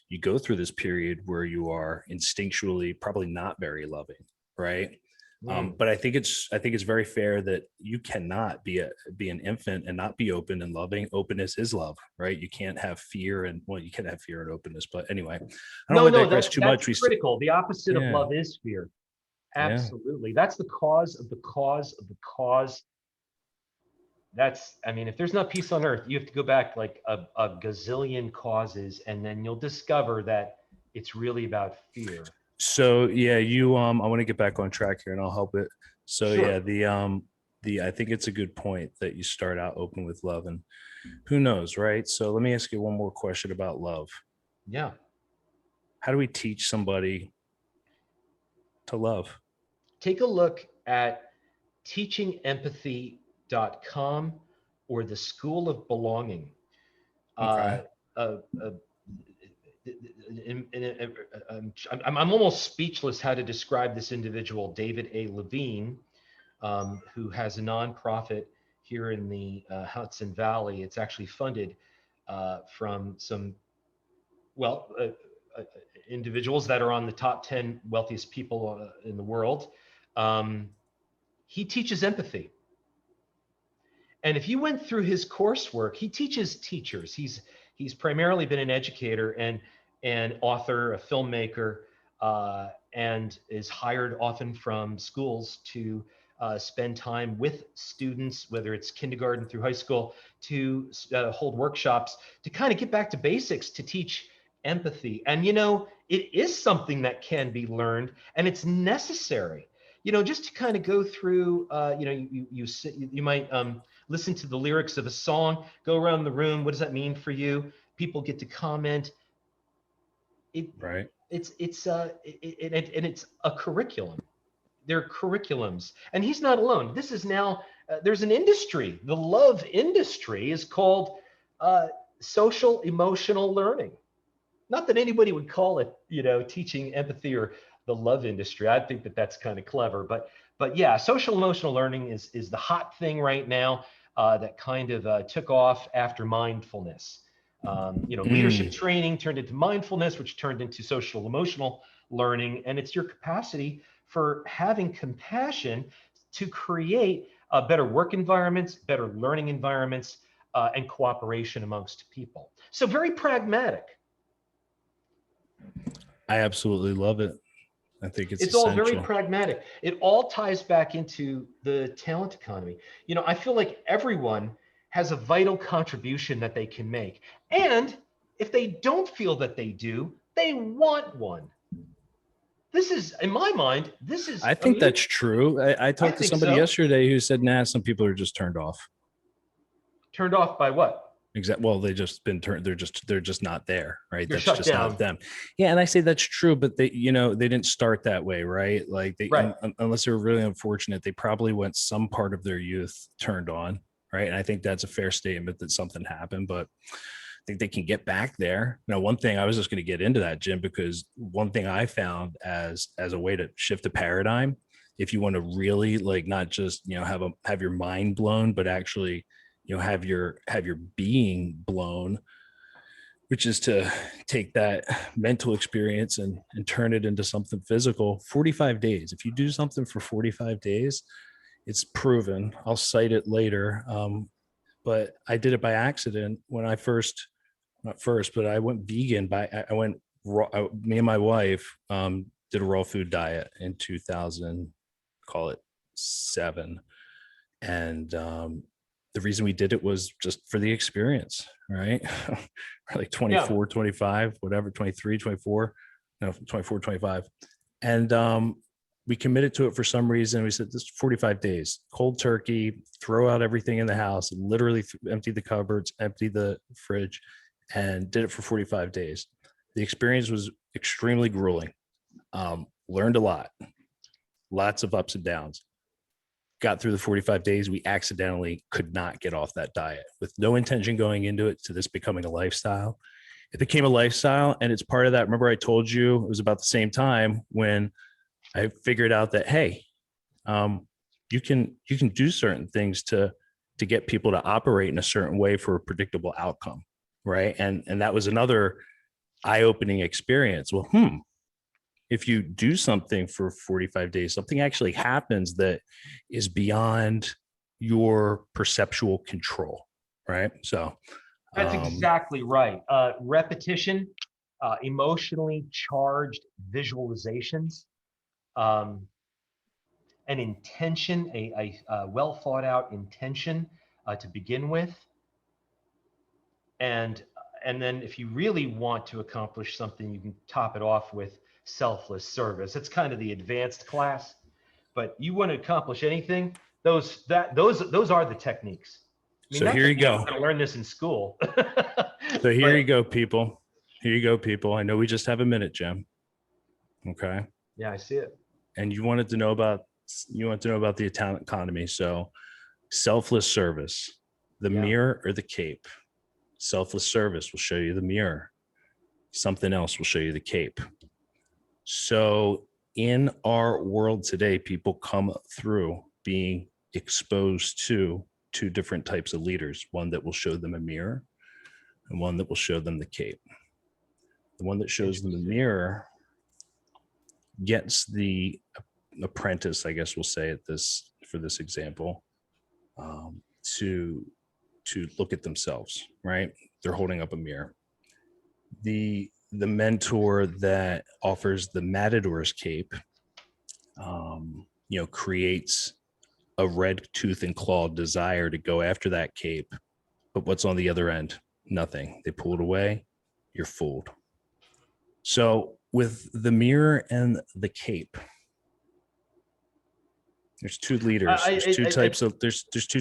you go through this period where you are instinctually probably not very loving, right? But I think it's very fair that you cannot be an infant and not be open and loving. Openness is love, right? You can't have fear and you can't have fear and openness. But anyway, I don't want to digress too much. That's critical. The opposite of love is fear. Absolutely. That's the cause of the cause of the cause. If there's not peace on earth, you have to go back like a gazillion causes, and then you'll discover that it's really about fear. So yeah, I want to get back on track here and I'll help it. So sure. Yeah, I think it's a good point that you start out open with love, and who knows, right? So let me ask you one more question about love. Yeah. How do we teach somebody to love? Take a look at teachingempathy.com or the School of Belonging. Okay. I'm almost speechless how to describe this individual, David A. Levine, who has a nonprofit here in the Hudson Valley. It's actually funded from some, individuals that are on the top 10 wealthiest people in the world. He teaches empathy. And if you went through his coursework, he teaches teachers. He's primarily been an educator and an author, a filmmaker, and is hired often from schools to spend time with students, whether it's kindergarten through high school, to hold workshops, to kind of get back to basics, to teach empathy. And, it is something that can be learned, and it's necessary. Just to kind of go through, you might listen to the lyrics of a song, go around the room. What does that mean for you? People get to comment. Right. It's a curriculum. There are curriculums, and he's not alone. This is now, there's an industry. The love industry is called social emotional learning. Not that anybody would call it, teaching empathy or the love industry. I think that that's kind of clever, but yeah, social emotional learning is the hot thing right now that kind of took off after mindfulness. Leadership training turned into mindfulness, which turned into social emotional learning, and it's your capacity for having compassion to create better work environments, better learning environments, and cooperation amongst people. So very pragmatic. I absolutely love it. I think it's all very pragmatic. It all ties back into the talent economy. I feel like everyone has a vital contribution that they can make. And if they don't feel that they do, they want one. This is, in my mind, I think that's true. I talked to somebody yesterday who said, some people are just turned off. Turned off by what? Exactly. Well, they just been turned. They're just not there, right? That's just down. Not them. Yeah, and I say that's true, but they didn't start that way, right? Like unless they were really unfortunate, they probably went some part of their youth turned on, right? And I think that's a fair statement that something happened, but I think they can get back there. Now, one thing I was just going to get into that, Jim, because one thing I found as a way to shift the paradigm, if you want to really not just have your mind blown, but actually have your being blown, which is to take that mental experience and turn it into something physical. 45 days. If you do something for 45 days, it's proven. I'll cite it later. But I did it by accident when I I went vegan I went raw. Me and my wife did a raw food diet in 2000, call it 7. And the reason we did it was just for the experience, right? Like 24, 25, whatever, 23, 24, 24, 25. And we committed to it for some reason. We said, this is 45 days, cold turkey, throw out everything in the house, literally empty the cupboards, empty the fridge, and did it for 45 days. The experience was extremely grueling. Learned a lot, lots of ups and downs. Got through the 45 days, we accidentally could not get off that diet with no intention going into it to this becoming a lifestyle. It became a lifestyle, and it's part of that. Remember I told you it was about the same time when I figured out that, hey, you can do certain things to get people to operate in a certain way for a predictable outcome, right? And that was another eye-opening experience. Well, if you do something for 45 days, something actually happens that is beyond your perceptual control, right? So That's exactly right. Repetition, emotionally charged visualizations, um, an intention, a well thought out intention to begin with, and then if you really want to accomplish something, you can top it off with selfless service. It's kind of the advanced class, but you want to accomplish anything, those are the techniques. I mean, so here you go. I learned this in school. So here you go, people. Here you go, people. I know we just have a minute, Jim. Okay. Yeah, I see it. And you want to know about the Italian economy. So selfless service, the mirror or the cape. Selfless service will show you the mirror. Something else will show you the cape. So in our world today, people come through being exposed to two different types of leaders, one that will show them a mirror and one that will show them the cape. The one that shows them the mirror gets the apprentice, I guess we'll say it this for this example, to look at themselves, right? They're holding up a mirror. The mentor that offers the matador's cape, creates a red tooth and claw desire to go after that cape. But what's on the other end? Nothing. They pull it away. You're fooled. So with the mirror and the cape, there's two leaders. There's two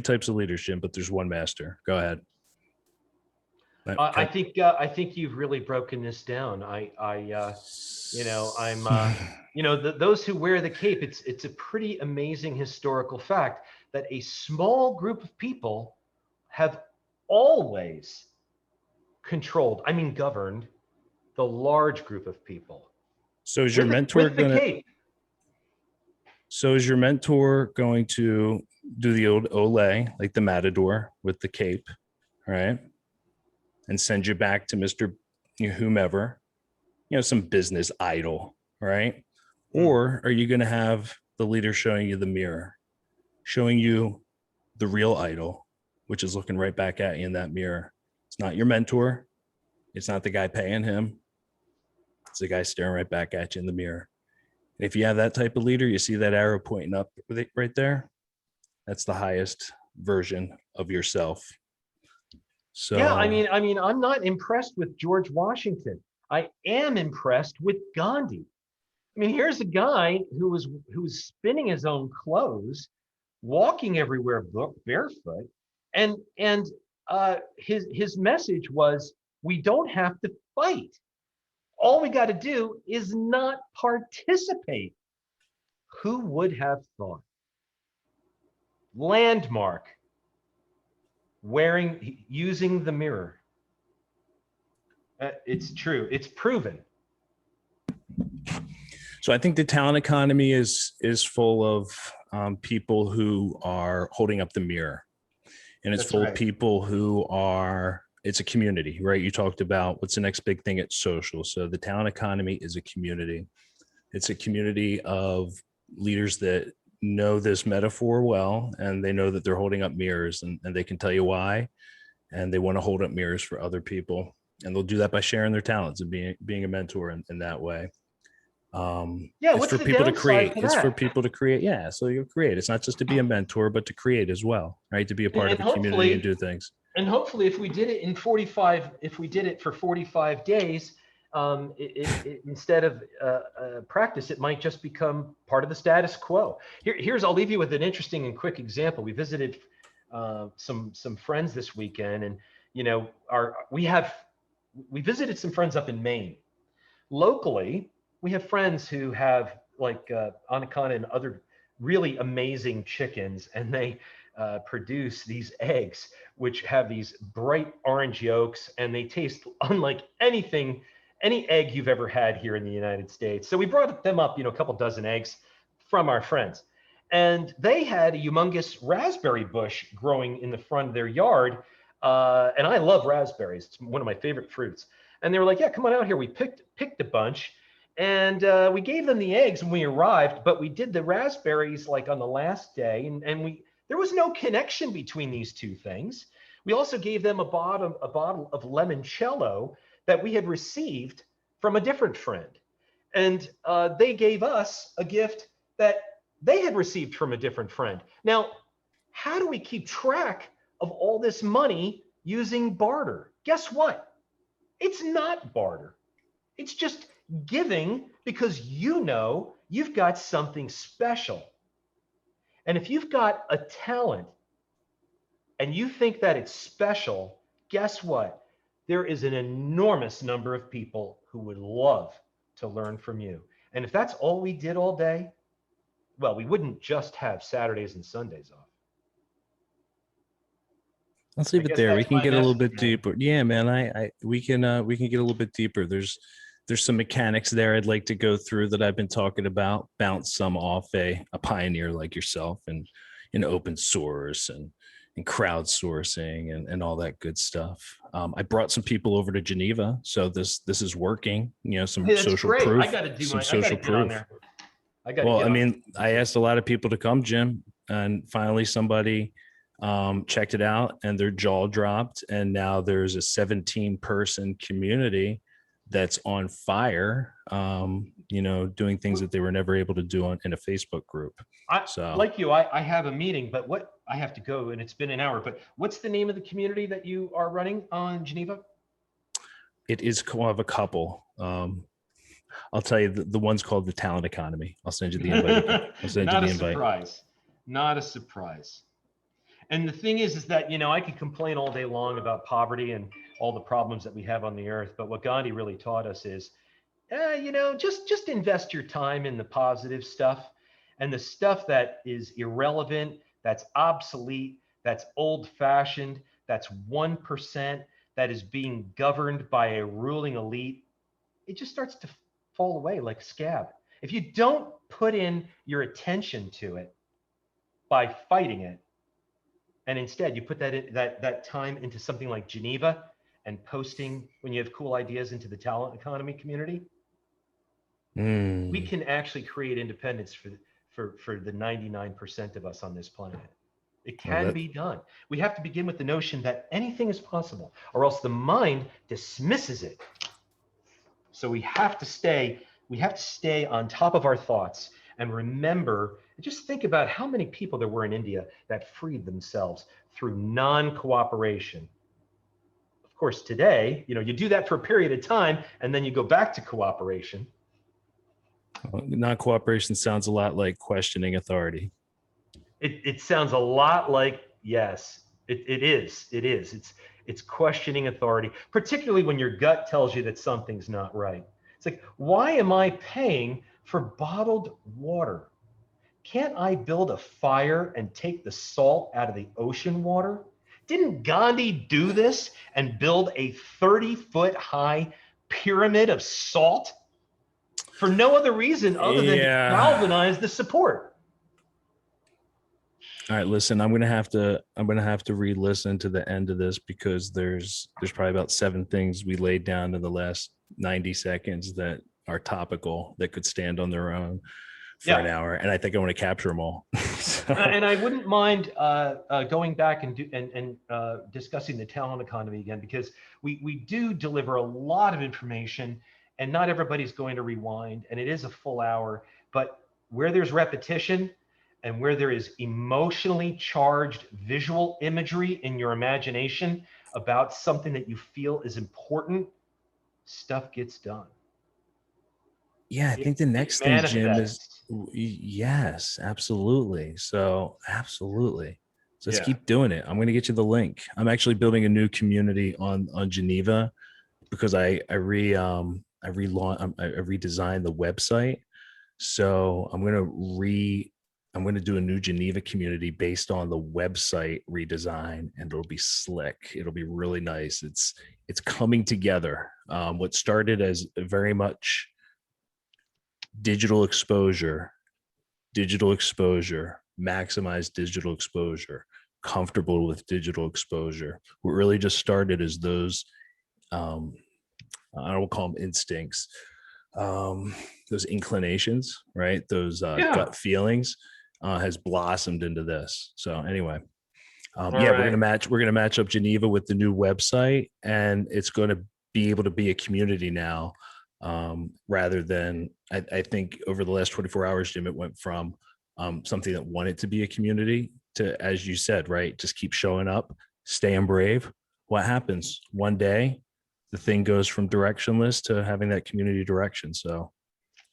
types of leaders, Jim, but there's one master. Go ahead. I think you've really broken this down. Those who wear the cape, it's a pretty amazing historical fact that a small group of people have always governed the large group of people. So is your mentor going to do the old Olay, like the matador with the cape, right? And send you back to Mr. Whomever, some business idol, right? Or are you going to have the leader showing you the mirror, showing you the real idol, which is looking right back at you in that mirror? It's not your mentor. It's not the guy paying him. It's the guy staring right back at you in the mirror. And if you have that type of leader, you see that arrow pointing up right there. That's the highest version of yourself. So yeah, I'm not impressed with George Washington. I am impressed with Gandhi. I mean, here's a guy who was spinning his own clothes, walking everywhere barefoot, and his message was, we don't have to fight. All we got to do is not participate. Who would have thought? Landmark. Using the mirror. It's true. It's proven. So I think the talent economy is full of people who are holding up the mirror, and it's full of people who are. It's a community, right? You talked about what's the next big thing. It's social. So the talent economy is a community. It's a community of leaders that know this metaphor well, and they know that they're holding up mirrors, and they can tell you why, and they want to hold up mirrors for other people, and they'll do that by sharing their talents and being a mentor in that way. It's for people to create. It's for people to create. Yeah, so you create. It's not just to be a mentor, but to create as well, right? To be a part of a community and do things. And hopefully, if we did it for 45 days, instead of practice, it might just become part of the status quo. I'll leave you with an interesting and quick example. We visited some friends this weekend, and we visited some friends up in Maine. Locally, we have friends who have anaconda and other really amazing chickens, and they produce these eggs which have these bright orange yolks, and they taste unlike any egg you've ever had here in the United States. So we brought them up, a couple dozen eggs from our friends. And they had a humongous raspberry bush growing in the front of their yard. And I love raspberries. It's one of my favorite fruits. And they were like, yeah, come on out here. We picked a bunch, and we gave them the eggs when we arrived, but we did the raspberries like on the last day. And there was no connection between these two things. We also gave them a bottle of limoncello that we had received from a different friend. And they gave us a gift that they had received from a different friend. Now, how do we keep track of all this money using barter? Guess what? It's not barter. It's just giving because you know you've got something special. And if you've got a talent and you think that it's special, guess what? There is an enormous number of people who would love to learn from you. And if that's all we did all day, well, we wouldn't just have Saturdays and Sundays off. Let's leave it there. We can get a little bit deeper. Yeah, man. We can get a little bit deeper. There's some mechanics there I'd like to go through that I've been talking about, bounce some off a pioneer like yourself and in open source and crowdsourcing and all that good stuff. I brought some people over to Geneva, so this is working. You know, some social great. proof. I got to do some my social proof. I asked a lot of people to come, Jim, and finally somebody checked it out and their jaw dropped. And now there's a 17-person community that's on fire, doing things that they were never able to do in a Facebook group. Like you, I have a meeting, but I have to go, and it's been an hour, but what's the name of the community that you are running on Geneva? It is of a couple. I'll tell you, the one's called the Talent Economy. I'll send you the invite. I'll send you the invite. Not a surprise. And the thing is that, I could complain all day long about poverty and all the problems that we have on the earth. But what Gandhi really taught us is, just invest your time in the positive stuff, and the stuff that is irrelevant, that's obsolete, that's old fashioned, that's 1%, that is being governed by a ruling elite. It just starts to fall away like a scab. If you don't put in your attention to it by fighting it, and instead you put that time into something like Geneva and posting when you have cool ideas into the talent economy community, we can actually create independence for the 99% of us on this planet. It can be done. We have to begin with the notion that anything is possible, or else the mind dismisses it. So we have to stay on top of our thoughts and remember, just think about how many people there were in India that freed themselves through non-cooperation. Of course, today, you do that for a period of time and then you go back to cooperation. Non-cooperation sounds a lot like questioning authority. It sounds a lot like, yes, it is. It's questioning authority, particularly when your gut tells you that something's not right. It's like, why am I paying for bottled water? Can't I build a fire and take the salt out of the ocean water? Didn't Gandhi do this and build a 30-foot high pyramid of salt for no other reason other than to galvanize the support? All right, listen, I'm gonna have to re-listen to the end of this because there's probably about 7 things we laid down in the last 90 seconds that are topical that could stand on their own for an hour, and I think I want to capture them all. And I wouldn't mind going back and discussing the talent economy again, because we do deliver a lot of information, and not everybody's going to rewind, and it is a full hour. But where there's repetition and where there is emotionally charged visual imagery in your imagination about something that you feel is important, stuff gets done. Yeah, I think the next thing, Jim, is yes, absolutely. So absolutely. So let's keep doing it. I'm going to get you the link. I'm actually building a new community on Geneva because I redesigned the website. So I'm going to do a new Geneva community based on the website redesign, and it'll be slick. It'll be really nice. It's coming together. What started as very much digital exposure digital exposure, maximize digital exposure, comfortable with digital exposure. What really just started is those, I don't call them instincts, those inclinations, right? Those gut feelings has blossomed into this. So anyway, yeah, right. we're gonna match up Geneva with the new website, and it's going to be able to be a community now, rather than I think over the last 24 hours, Jim, it went from something that wanted to be a community to, as you said, right, just keep showing up, staying brave. What happens one day? The thing goes from directionless to having that community direction. So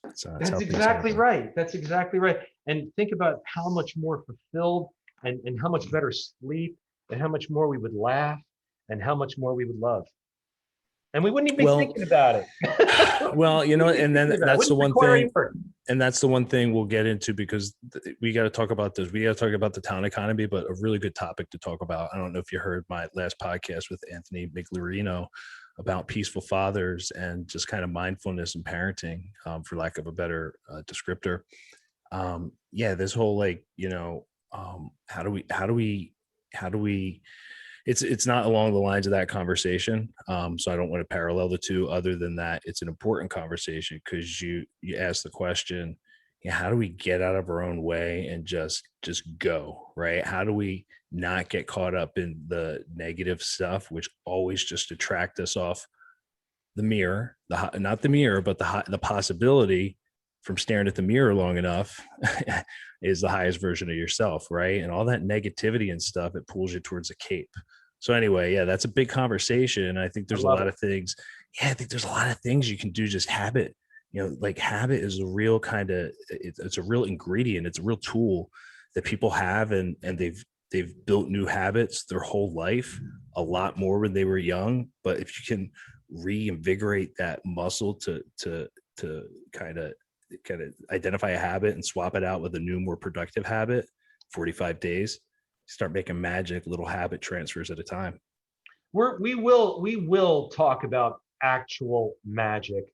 that's exactly right. That's exactly right. And think about how much more fulfilled and how much better sleep and how much more we would laugh and how much more we would love. And we wouldn't even be thinking about it. Well, and then that's the one thing. And that's the one thing we'll get into, because we got to talk about this. We got to talk about the town economy, but a really good topic to talk about. I don't know if you heard my last podcast with Anthony Migliorino about peaceful fathers and just kind of mindfulness and parenting, for lack of a better descriptor. Yeah, this whole how do we it's not along the lines of that conversation. So I don't want to parallel the two, other than that it's an important conversation, because you ask the question, how do we get out of our own way and just go, right? How do we not get caught up in the negative stuff, which always just detract us off the mirror, not the mirror, but the possibility from staring at the mirror long enough is the highest version of yourself, right? And all that negativity and stuff, it pulls you towards a cape. So anyway, yeah, that's a big conversation. I think there's a lot of things. Yeah, I think there's a lot of things you can do. Just habit, like habit is a real kind of, it's a real ingredient. It's a real tool that people have, and they've built new habits their whole life, a lot more when they were young. But if you can reinvigorate that muscle to kind of identify a habit and swap it out with a new, more productive habit, 45 days, start making magic, little habit transfers at a time. We will talk about actual magic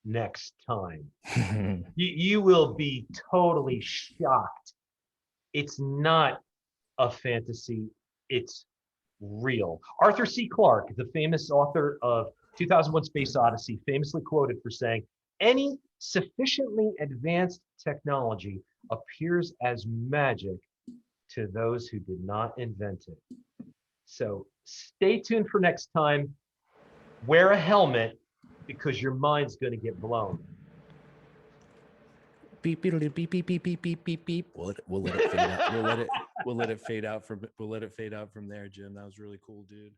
next time. You will be totally shocked. It's not a fantasy, it's real. Arthur C. Clarke, the famous author of 2001 Space Odyssey, famously quoted for saying, "Any sufficiently advanced technology appears as magic to those who did not invent it." So stay tuned for next time. Wear a helmet, because your mind's going to get blown. Beep beep beep beep beep beep beep beep beep. We'll let it fade out. We'll let it fade out from there, Jim. That was really cool, dude.